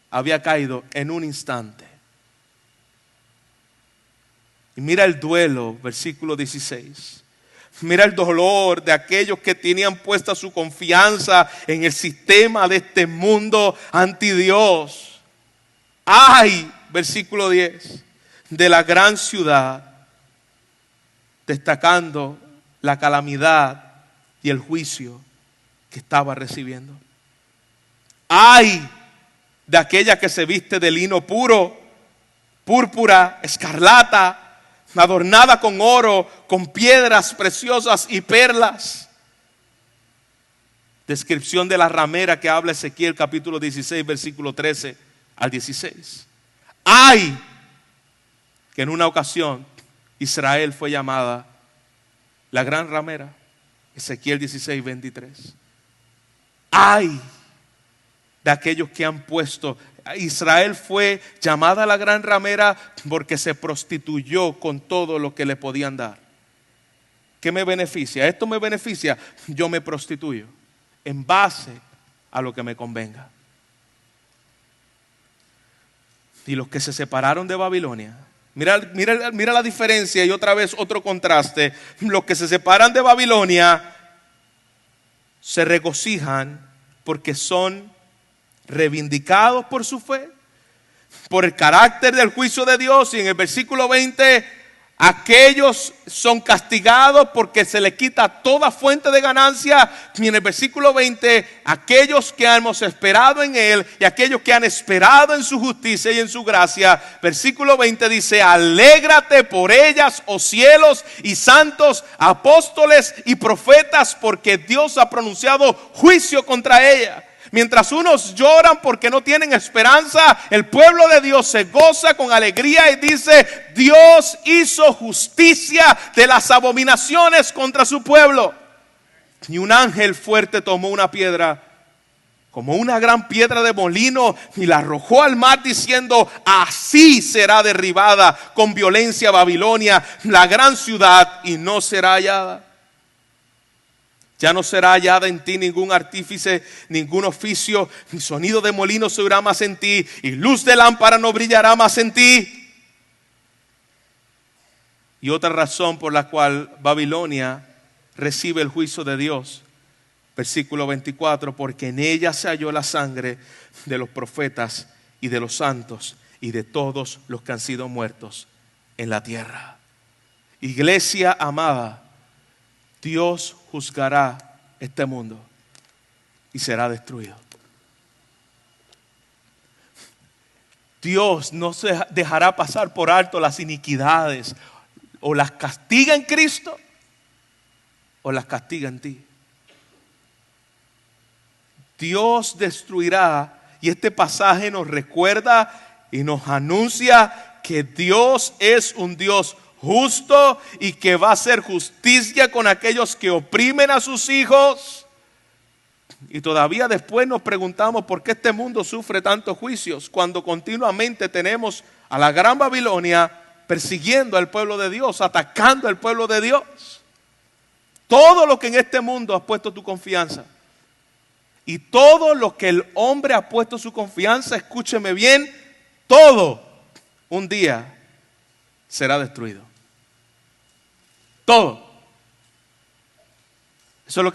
S1: había caído en un instante. Y mira el duelo, versículo 16. Mira el dolor de aquellos que tenían puesta su confianza en el sistema de este mundo anti Dios. Ay, versículo 10, de la gran ciudad, destacando la calamidad y el juicio que estaba recibiendo. ¡Ay de aquella que se viste de lino puro, púrpura, escarlata, adornada con oro, con piedras preciosas y perlas! Descripción de la ramera que habla Ezequiel capítulo 16, versículo 13 al 16. ¡Ay! Que en una ocasión Israel fue llamada la gran ramera. Ezequiel 16, 23. ¡Ay! De aquellos que han puesto. Israel fue llamada la gran ramera porque se prostituyó con todo lo que le podían dar. ¿Qué me beneficia? Esto me beneficia. Yo me prostituyo en base a lo que me convenga. Y los que se separaron de Babilonia, mira la diferencia y otra vez otro contraste. Los que se separan de Babilonia se regocijan porque son reivindicados por su fe, por el carácter del juicio de Dios. Y en el versículo 20, aquellos son castigados porque se les quita toda fuente de ganancia. Y en el versículo 20, aquellos que hemos esperado en Él y aquellos que han esperado en su justicia y en su gracia. Versículo 20 dice: alégrate por ellas, oh cielos y santos, apóstoles y profetas, porque Dios ha pronunciado juicio contra ellas. Mientras unos lloran porque no tienen esperanza, el pueblo de Dios se goza con alegría y dice: Dios hizo justicia de las abominaciones contra su pueblo. Y un ángel fuerte tomó una piedra, como una gran piedra de molino, y la arrojó al mar diciendo: así será derribada con violencia Babilonia, la gran ciudad, y no será hallada. Ya no será hallada en ti ningún artífice, ningún oficio, ni sonido de molino se oirá más en ti, y luz de lámpara no brillará más en ti. Y otra razón por la cual Babilonia recibe el juicio de Dios, versículo 24, porque en ella se halló la sangre de los profetas y de los santos y de todos los que han sido muertos en la tierra. Iglesia amada, Dios juzgará este mundo y será destruido. Dios no se dejará pasar por alto las iniquidades. O las castiga en Cristo o las castiga en ti. Dios destruirá, y este pasaje nos recuerda y nos anuncia que Dios es un Dios justo y que va a hacer justicia con aquellos que oprimen a sus hijos. Y todavía después nos preguntamos por qué este mundo sufre tantos juicios cuando continuamente tenemos a la gran Babilonia persiguiendo al pueblo de Dios, atacando al pueblo de Dios. Todo lo que en este mundo has puesto tu confianza y todo lo que el hombre ha puesto su confianza, escúcheme bien, todo un día será destruido. Todo. Eso es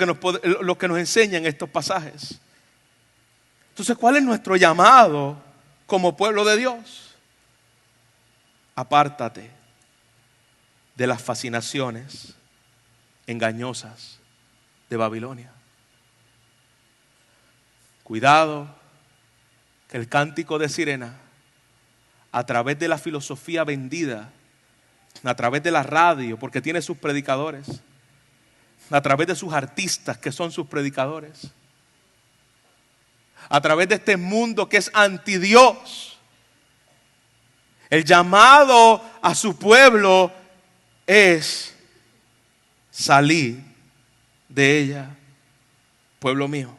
S1: lo que nos enseñan estos pasajes. Entonces, ¿cuál es nuestro llamado como pueblo de Dios? Apártate de las fascinaciones engañosas de Babilonia. Cuidado que el cántico de sirena, a través de la filosofía vendida, a través de la radio, porque tiene sus predicadores, a través de sus artistas que son sus predicadores, a través de este mundo que es anti Dios, el llamado a su pueblo es salir de ella, pueblo mío.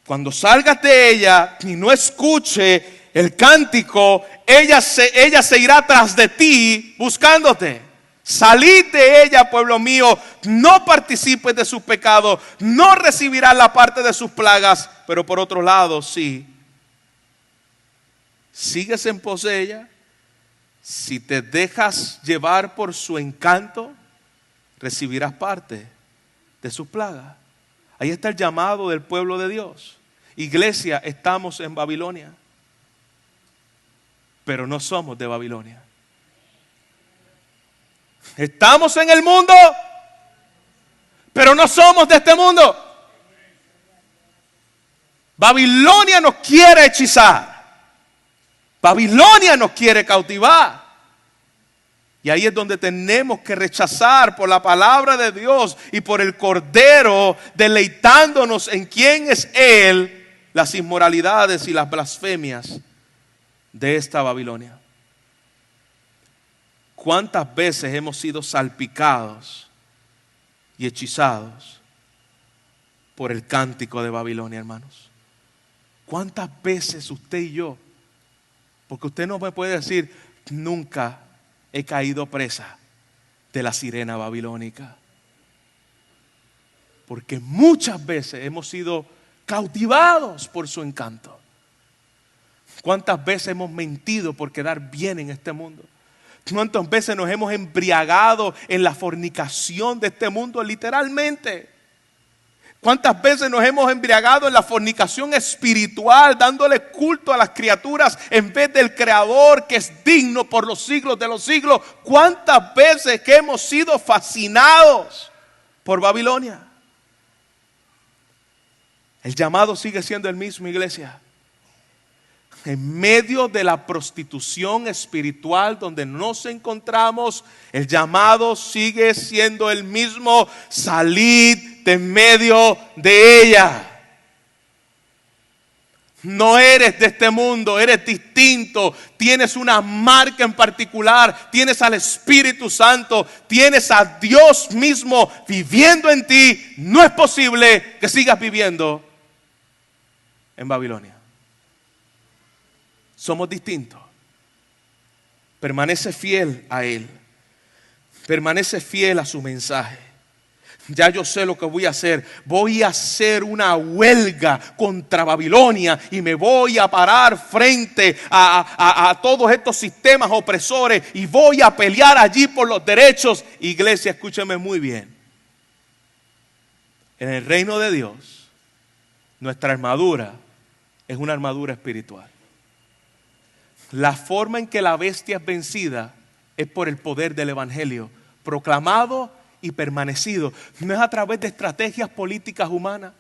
S1: Cuando salgas de ella y no escuche el cántico, ella se irá tras de ti buscándote. Salid de ella, pueblo mío, no participes de sus pecados, no recibirás la parte de sus plagas, pero por otro lado, sí, sigues en pos de ella, si te dejas llevar por su encanto, recibirás parte de sus plagas. Ahí está el llamado del pueblo de Dios. Iglesia, estamos en Babilonia. pero no somos de Babilonia. Estamos en el mundo, pero no somos de este mundo. Babilonia nos quiere hechizar. Babilonia nos quiere cautivar. Y ahí es donde tenemos que rechazar por la palabra de Dios y por el Cordero, deleitándonos en quién es Él, las inmoralidades y las blasfemias de esta Babilonia. ¿Cuántas veces hemos sido salpicados y hechizados por el cántico de Babilonia, hermanos? ¿Cuántas veces usted y yo? Porque usted no me puede decir, nunca he caído presa de la sirena babilónica. Porque muchas veces hemos sido cautivados por su encanto. ¿Cuántas veces hemos mentido por quedar bien en este mundo? ¿Cuántas veces nos hemos embriagado en la fornicación de este mundo, literalmente? ¿Cuántas veces nos hemos embriagado en la fornicación espiritual, dándole culto a las criaturas en vez del Creador que es digno por los siglos de los siglos? ¿Cuántas veces que hemos sido fascinados por Babilonia? El llamado sigue siendo el mismo, iglesia. En medio de la prostitución espiritual donde nos encontramos, el llamado sigue siendo el mismo: salid de en medio de ella. No eres de este mundo, eres distinto, tienes una marca en particular, tienes al Espíritu Santo, tienes a Dios mismo viviendo en ti. No es posible que sigas viviendo en Babilonia. Somos distintos. Permanece fiel a Él. Permanece fiel a su mensaje. Ya yo sé lo que voy a hacer. Voy a hacer una huelga contra Babilonia y me voy a parar frente a todos estos sistemas opresores y voy a pelear allí por los derechos. Iglesia, escúcheme muy bien. En el reino de Dios, nuestra armadura es una armadura espiritual. La forma en que la bestia es vencida es por el poder del Evangelio, proclamado y permanecido. No es a través de estrategias políticas humanas.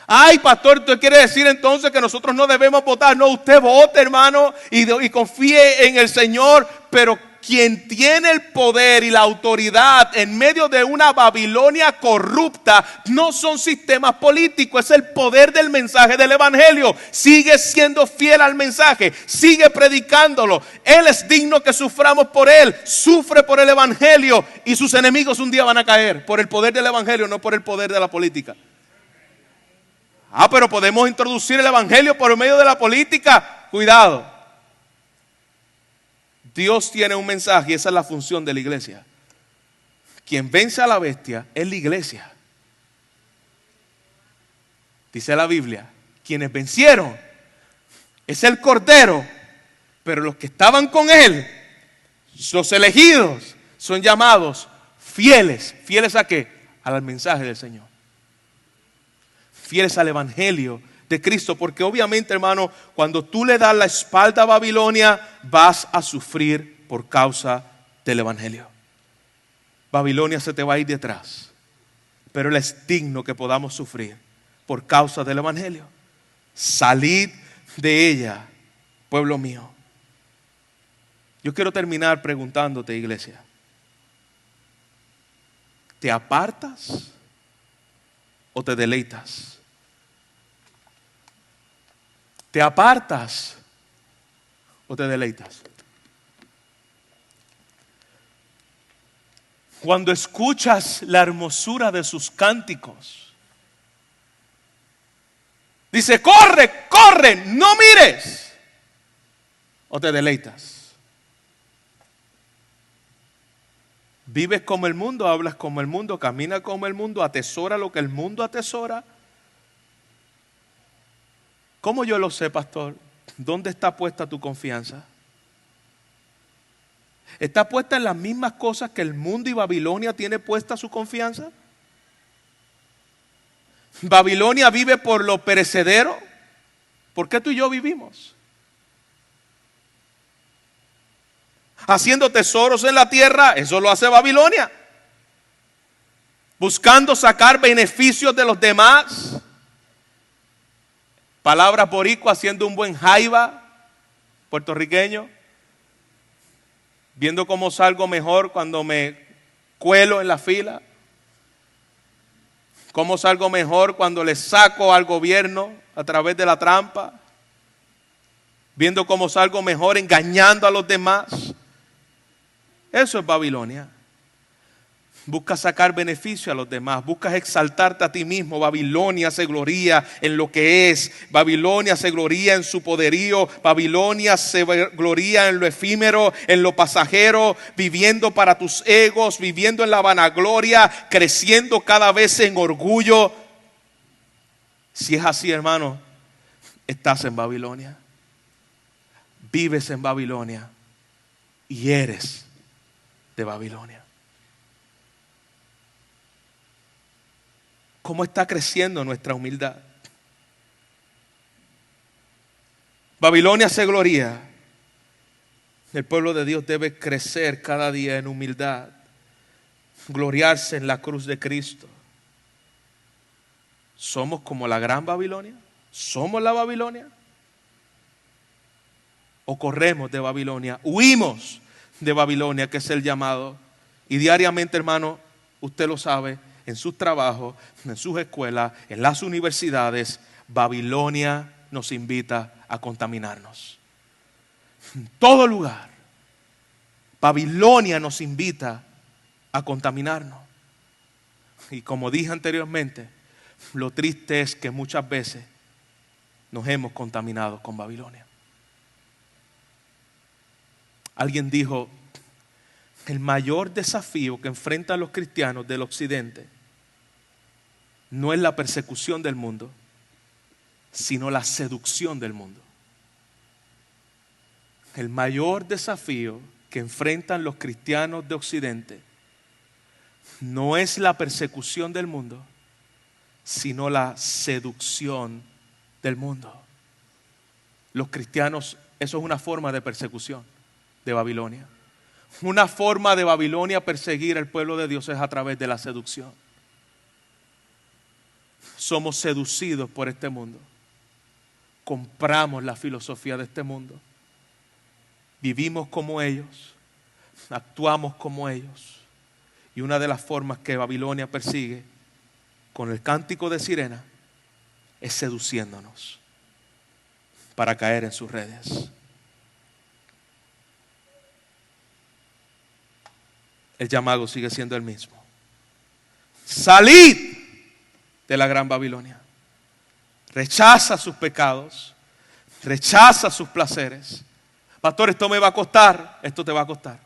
S1: Ay, pastor, ¿usted quiere decir entonces que nosotros no debemos votar? No, usted vote, hermano, y confíe en el Señor, pero quien tiene el poder y la autoridad en medio de una Babilonia corrupta no son sistemas políticos, es el poder del mensaje del Evangelio. Sigue siendo fiel al mensaje, sigue predicándolo. Él es digno que suframos por Él, sufre por el Evangelio y sus enemigos un día van a caer por el poder del Evangelio, no por el poder de la política. Pero podemos introducir el Evangelio por medio de la política. Cuidado. Dios tiene un mensaje y esa es la función de la iglesia. Quien vence a la bestia es la iglesia. Dice la Biblia, quienes vencieron es el Cordero, pero los que estaban con Él, los elegidos, son llamados fieles. ¿Fieles a qué? Al mensaje del Señor. Fieles al Evangelio de Cristo, porque obviamente, hermano, cuando tú le das la espalda a Babilonia, vas a sufrir por causa del Evangelio. Babilonia se te va a ir detrás, pero Él es digno que podamos sufrir por causa del Evangelio. Salid de ella, pueblo mío. Yo quiero terminar preguntándote, iglesia, ¿te apartas o te deleitas? ¿Te apartas o te deleitas? Cuando escuchas la hermosura de sus cánticos, dice: corre, corre, no mires. ¿O te deleitas? Vives como el mundo, hablas como el mundo, caminas como el mundo, atesora lo que el mundo atesora. ¿Cómo yo lo sé, pastor? ¿Dónde está puesta tu confianza? ¿Está puesta en las mismas cosas que el mundo y Babilonia tiene puesta su confianza? ¿Babilonia vive por lo perecedero? ¿Por qué tú y yo vivimos? Haciendo tesoros en la tierra, eso lo hace Babilonia. Buscando sacar beneficios de los demás. Palabra boricua, haciendo un buen jaiba puertorriqueño. Viendo cómo salgo mejor cuando me cuelo en la fila. Cómo salgo mejor cuando le saco al gobierno a través de la trampa. Viendo cómo salgo mejor engañando a los demás. Eso es Babilonia. Buscas sacar beneficio a los demás. Buscas exaltarte a ti mismo. Babilonia se gloría en lo que es. Babilonia se gloría en su poderío. Babilonia se gloría en lo efímero, en lo pasajero. Viviendo para tus egos. Viviendo en la vanagloria. Creciendo cada vez en orgullo. Si es así, hermano, estás en Babilonia. Vives en Babilonia. Y eres de Babilonia. ¿Cómo está creciendo nuestra humildad? Babilonia se gloría. El pueblo de Dios debe crecer cada día en humildad. Gloriarse en la cruz de Cristo. ¿Somos como la gran Babilonia? ¿Somos la Babilonia? ¿O corremos de Babilonia? ¿Huimos de Babilonia, que es el llamado? Y diariamente, hermano, usted lo sabe, en sus trabajos, en sus escuelas, en las universidades, Babilonia nos invita a contaminarnos. En todo lugar, Babilonia nos invita a contaminarnos. Y como dije anteriormente, lo triste es que muchas veces nos hemos contaminado con Babilonia. Alguien dijo, el mayor desafío que enfrentan los cristianos del occidente no es la persecución del mundo, sino la seducción del mundo. El mayor desafío que enfrentan los cristianos de occidente no es la persecución del mundo, sino la seducción del mundo. Los cristianos, eso es una forma de persecución de Babilonia. Una forma de Babilonia perseguir al pueblo de Dios es a través de la seducción. Somos seducidos por este mundo. Compramos la filosofía de este mundo. Vivimos como ellos. Actuamos como ellos. Y una de las formas que Babilonia persigue con el cántico de sirena es seduciéndonos para caer en sus redes. El llamado sigue siendo el mismo. Salid de la gran Babilonia. Rechaza sus pecados. Rechaza sus placeres. Pastor, esto me va a costar. Esto te va a costar.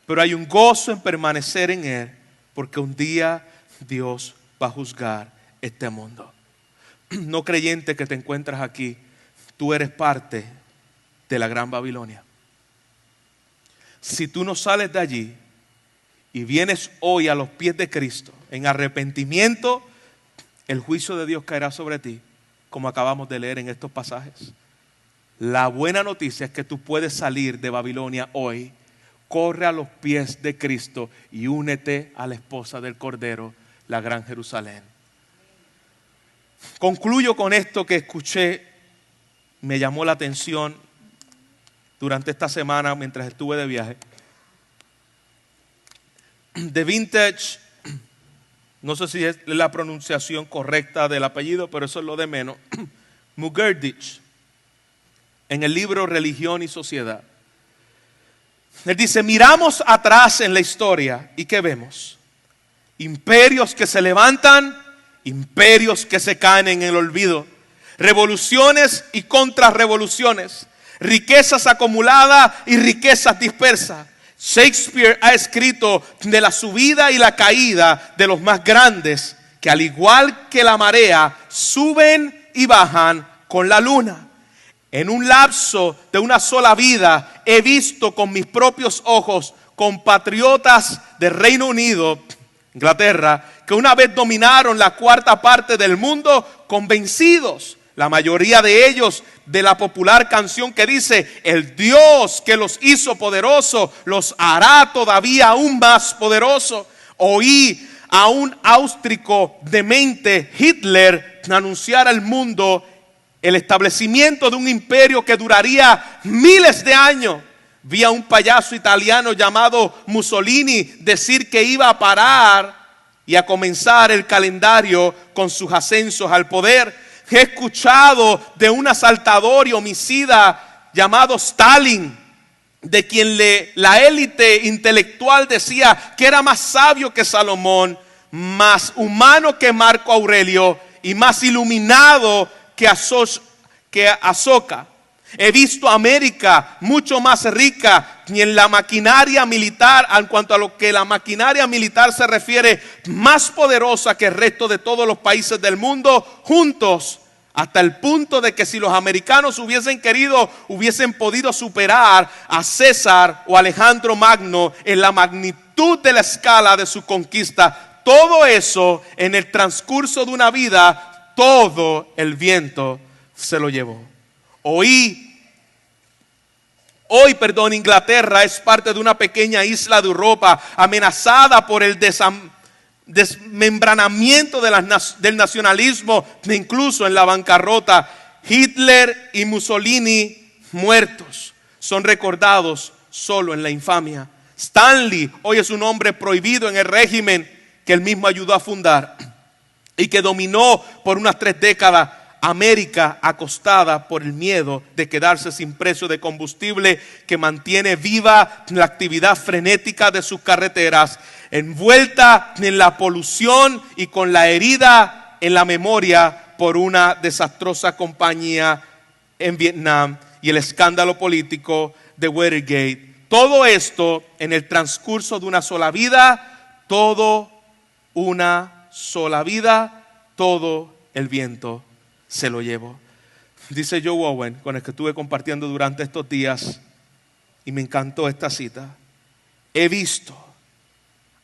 S1: Pero hay un gozo en permanecer en Él, porque un día Dios va a juzgar este mundo. No creyente que te encuentras aquí, tú eres parte de la gran Babilonia. Si tú no sales de allí y vienes hoy a los pies de Cristo en arrepentimiento, el juicio de Dios caerá sobre ti, como acabamos de leer en estos pasajes. La buena noticia es que tú puedes salir de Babilonia hoy. Corre a los pies de Cristo y únete a la esposa del Cordero, la gran Jerusalén. Concluyo con esto que escuché, me llamó la atención durante esta semana mientras estuve de viaje. The Vintage, no sé si es la pronunciación correcta del apellido, pero eso es lo de menos. Mugerditch, en el libro Religión y Sociedad. Él dice, miramos atrás en la historia y ¿qué vemos? Imperios que se levantan, imperios que se caen en el olvido, revoluciones y contrarrevoluciones, riquezas acumuladas y riquezas dispersas. Shakespeare ha escrito de la subida y la caída de los más grandes, que al igual que la marea, suben y bajan con la luna. En un lapso de una sola vida he visto con mis propios ojos compatriotas del Reino Unido, Inglaterra, que una vez dominaron la cuarta parte del mundo, convencidos la mayoría de ellos de la popular canción que dice: el Dios que los hizo poderosos los hará todavía aún más poderosos. Oí a un austríaco demente, Hitler, anunciar al mundo el establecimiento de un imperio que duraría miles de años. Vi a un payaso italiano llamado Mussolini decir que iba a parar y a comenzar el calendario con sus ascensos al poder. He escuchado de un asaltador y homicida llamado Stalin, de quien la élite intelectual decía que era más sabio que Salomón, más humano que Marco Aurelio y más iluminado que Asoka. He visto a América mucho más rica y en la maquinaria militar, en cuanto a lo que la maquinaria militar se refiere, más poderosa que el resto de todos los países del mundo juntos, hasta el punto de que si los americanos hubiesen querido, hubiesen podido superar a César o Alejandro Magno en la magnitud de la escala de su conquista. Todo eso en el transcurso de una vida, todo el viento se lo llevó. Hoy, Inglaterra es parte de una pequeña isla de Europa amenazada por el desmembranamiento del nacionalismo, incluso en la bancarrota. Hitler y Mussolini, muertos, son recordados solo en la infamia. Stanley hoy es un hombre prohibido en el régimen que él mismo ayudó a fundar y que dominó por unas 3 décadas América, acostada por el miedo de quedarse sin precio de combustible, que mantiene viva la actividad frenética de sus carreteras, envuelta en la polución y con la herida en la memoria por una desastrosa compañía en Vietnam y el escándalo político de Watergate. Todo esto en el transcurso de una sola vida, todo el viento se lo llevó. Dice Joe Owen, con el que estuve compartiendo durante estos días, y me encantó esta cita: he visto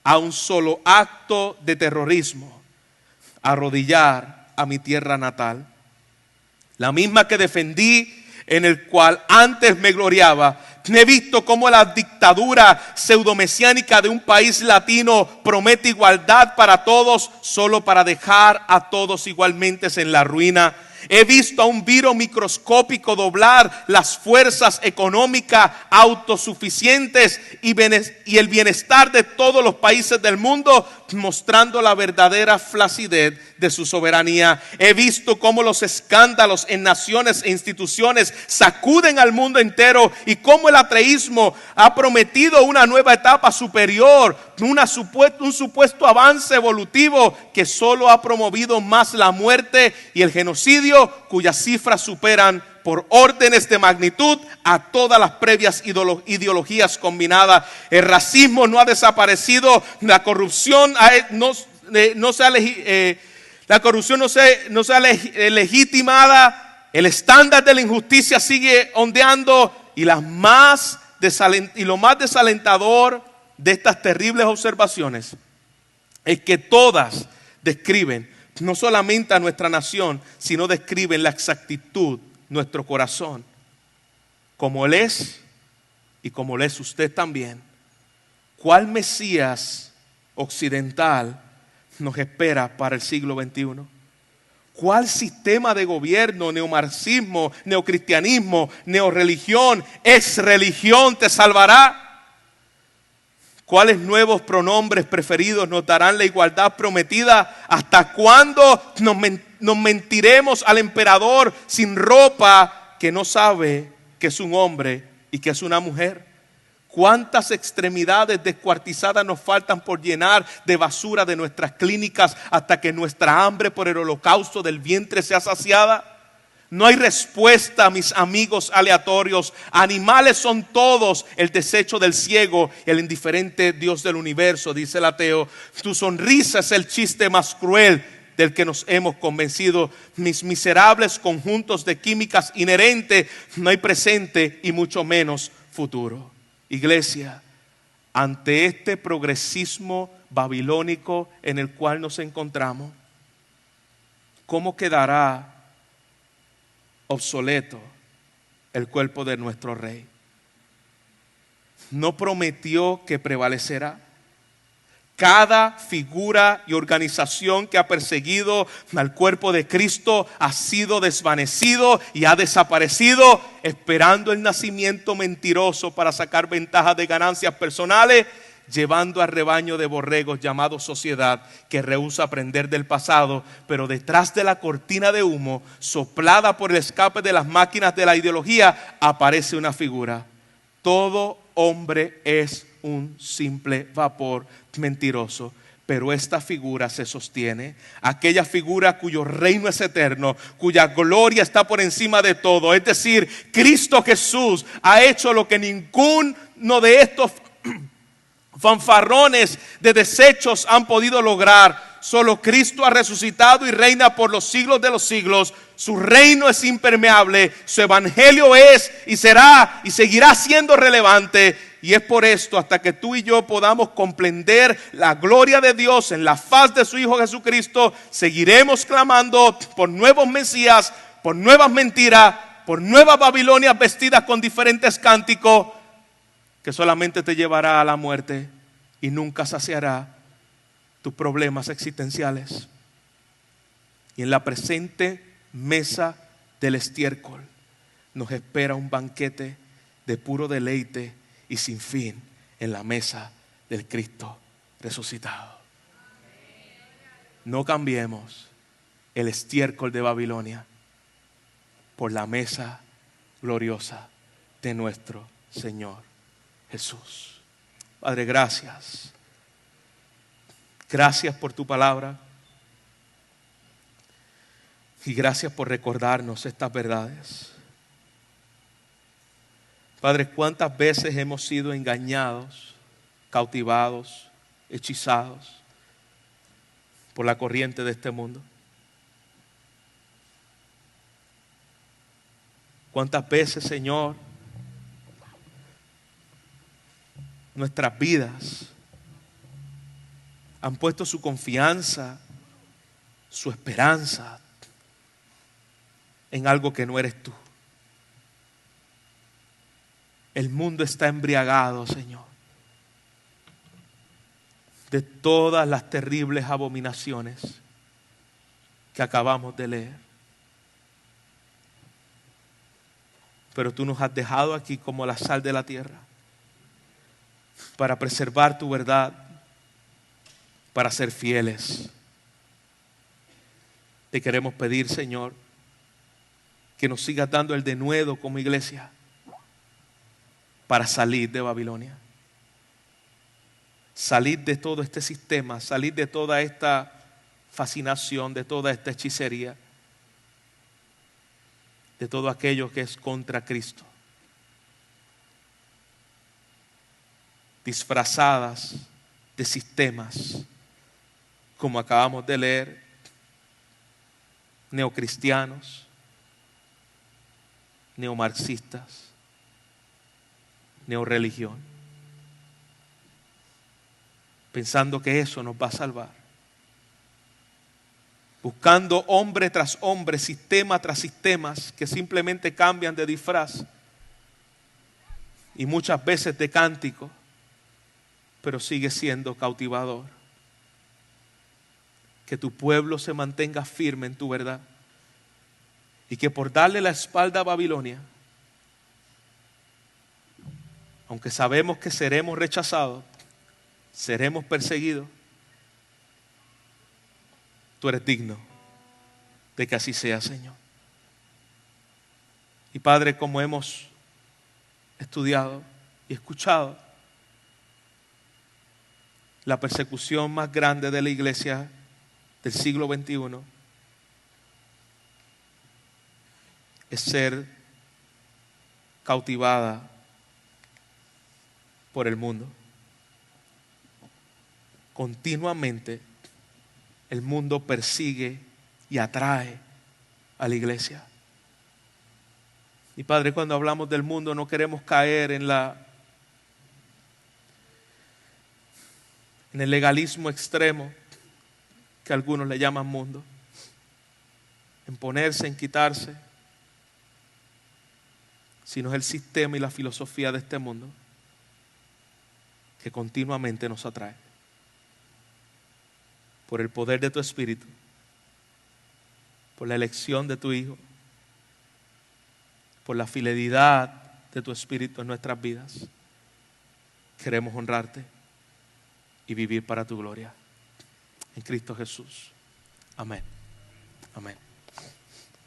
S1: a un solo acto de terrorismo arrodillar a mi tierra natal, la misma que defendí, en el cual antes me gloriaba. He visto cómo la dictadura pseudomesiánica de un país latino promete igualdad para todos, solo para dejar a todos igualmente en la ruina. He visto a un virus microscópico doblar las fuerzas económicas autosuficientes y el bienestar de todos los países del mundo, mostrando la verdadera flacidez de su soberanía. He visto cómo los escándalos en naciones e instituciones sacuden al mundo entero y cómo el ateísmo ha prometido una nueva etapa superior, un supuesto avance evolutivo que solo ha promovido más la muerte y el genocidio, cuyas cifras superan por órdenes de magnitud a todas las previas ideologías combinadas. El racismo no ha desaparecido, la corrupción no se ha legitimada, el estándar de la injusticia sigue ondeando, y lo más desalentador de estas terribles observaciones es que todas describen no solamente a nuestra nación, sino describen la exactitud nuestro corazón, como él es y como lo es usted también. ¿Cuál Mesías occidental nos espera para el siglo XXI? ¿Cuál sistema de gobierno, neomarxismo, neocristianismo, neoreligión, exreligión te salvará? ¿Cuáles nuevos pronombres preferidos nos darán la igualdad prometida? ¿Hasta cuándo nos mentiremos al emperador sin ropa, que no sabe que es un hombre y que es una mujer? ¿Cuántas extremidades descuartizadas nos faltan por llenar de basura de nuestras clínicas hasta que nuestra hambre por el holocausto del vientre sea saciada? No hay respuesta, mis amigos aleatorios. Animales son todos el desecho del ciego, el indiferente Dios del universo, dice el ateo. Tu sonrisa es el chiste más cruel del que nos hemos convencido. Mis miserables conjuntos de químicas inherentes, no hay presente y mucho menos futuro. Iglesia, ante este progresismo babilónico en el cual nos encontramos, ¿cómo quedará obsoleto el cuerpo de nuestro Rey. No prometió que prevalecerá. Cada figura y organización que ha perseguido al cuerpo de Cristo ha sido desvanecido y ha desaparecido, esperando el nacimiento mentiroso para sacar ventaja de ganancias personales, llevando al rebaño de borregos llamado sociedad, que rehúsa aprender del pasado, pero detrás de la cortina de humo, soplada por el escape de las máquinas de la ideología, aparece una figura. Todo hombre es un simple vapor mentiroso, pero esta figura se sostiene. Aquella figura cuyo reino es eterno, cuya gloria está por encima de todo. Es decir, Cristo Jesús ha hecho lo que ninguno de estos fanfarrones de desechos han podido lograr. Solo Cristo ha resucitado y reina por los siglos de los siglos. Su reino es impermeable, su evangelio es y será y seguirá siendo relevante. Y es por esto, hasta que tú y yo podamos comprender la gloria de Dios en la faz de su Hijo Jesucristo, seguiremos clamando por nuevos Mesías, por nuevas mentiras, por nuevas Babilonias vestidas con diferentes cánticos, que solamente te llevará a la muerte y nunca saciará tus problemas existenciales. Y en la presente mesa del estiércol nos espera un banquete de puro deleite y sin fin en la mesa del Cristo resucitado. No cambiemos el estiércol de Babilonia por la mesa gloriosa de nuestro Señor Jesús. Padre, gracias. Gracias por tu palabra. Y gracias por recordarnos estas verdades. Padre, ¿cuántas veces hemos sido engañados, cautivados, hechizados por la corriente de este mundo? ¿Cuántas veces, Señor, nuestras vidas han puesto su confianza, su esperanza en algo que no eres tú? El mundo está embriagado, Señor, de todas las terribles abominaciones que acabamos de leer. Pero tú nos has dejado aquí como la sal de la tierra para preservar tu verdad, para ser fieles. Te queremos pedir, Señor, que nos sigas dando el denuedo como iglesia para salir de Babilonia, salir de todo este sistema, salir de toda esta fascinación, de toda esta hechicería, de todo aquello que es contra Cristo, disfrazadas de sistemas, como acabamos de leer, neocristianos, neomarxistas, neorreligión, pensando que eso nos va a salvar, buscando hombre tras hombre, sistema tras sistemas que simplemente cambian de disfraz y muchas veces de cántico, pero sigue siendo cautivador. Que tu pueblo se mantenga firme en tu verdad y que por darle la espalda a Babilonia, aunque sabemos que seremos rechazados, seremos perseguidos, tú eres digno de que así sea, Señor. Y Padre, como hemos estudiado y escuchado, la persecución más grande de la iglesia del siglo XXI es ser cautivada por el mundo. Continuamente el mundo persigue y atrae a la iglesia. Y Padre, cuando hablamos del mundo no queremos caer en el legalismo extremo que algunos le llaman mundo, en ponerse, en quitarse, sino es el sistema y la filosofía de este mundo que continuamente nos atrae. Por el poder de tu Espíritu, por la elección de tu Hijo, por la fidelidad de tu Espíritu en nuestras vidas, queremos honrarte y vivir para tu gloria. En Cristo Jesús. Amén. Amén.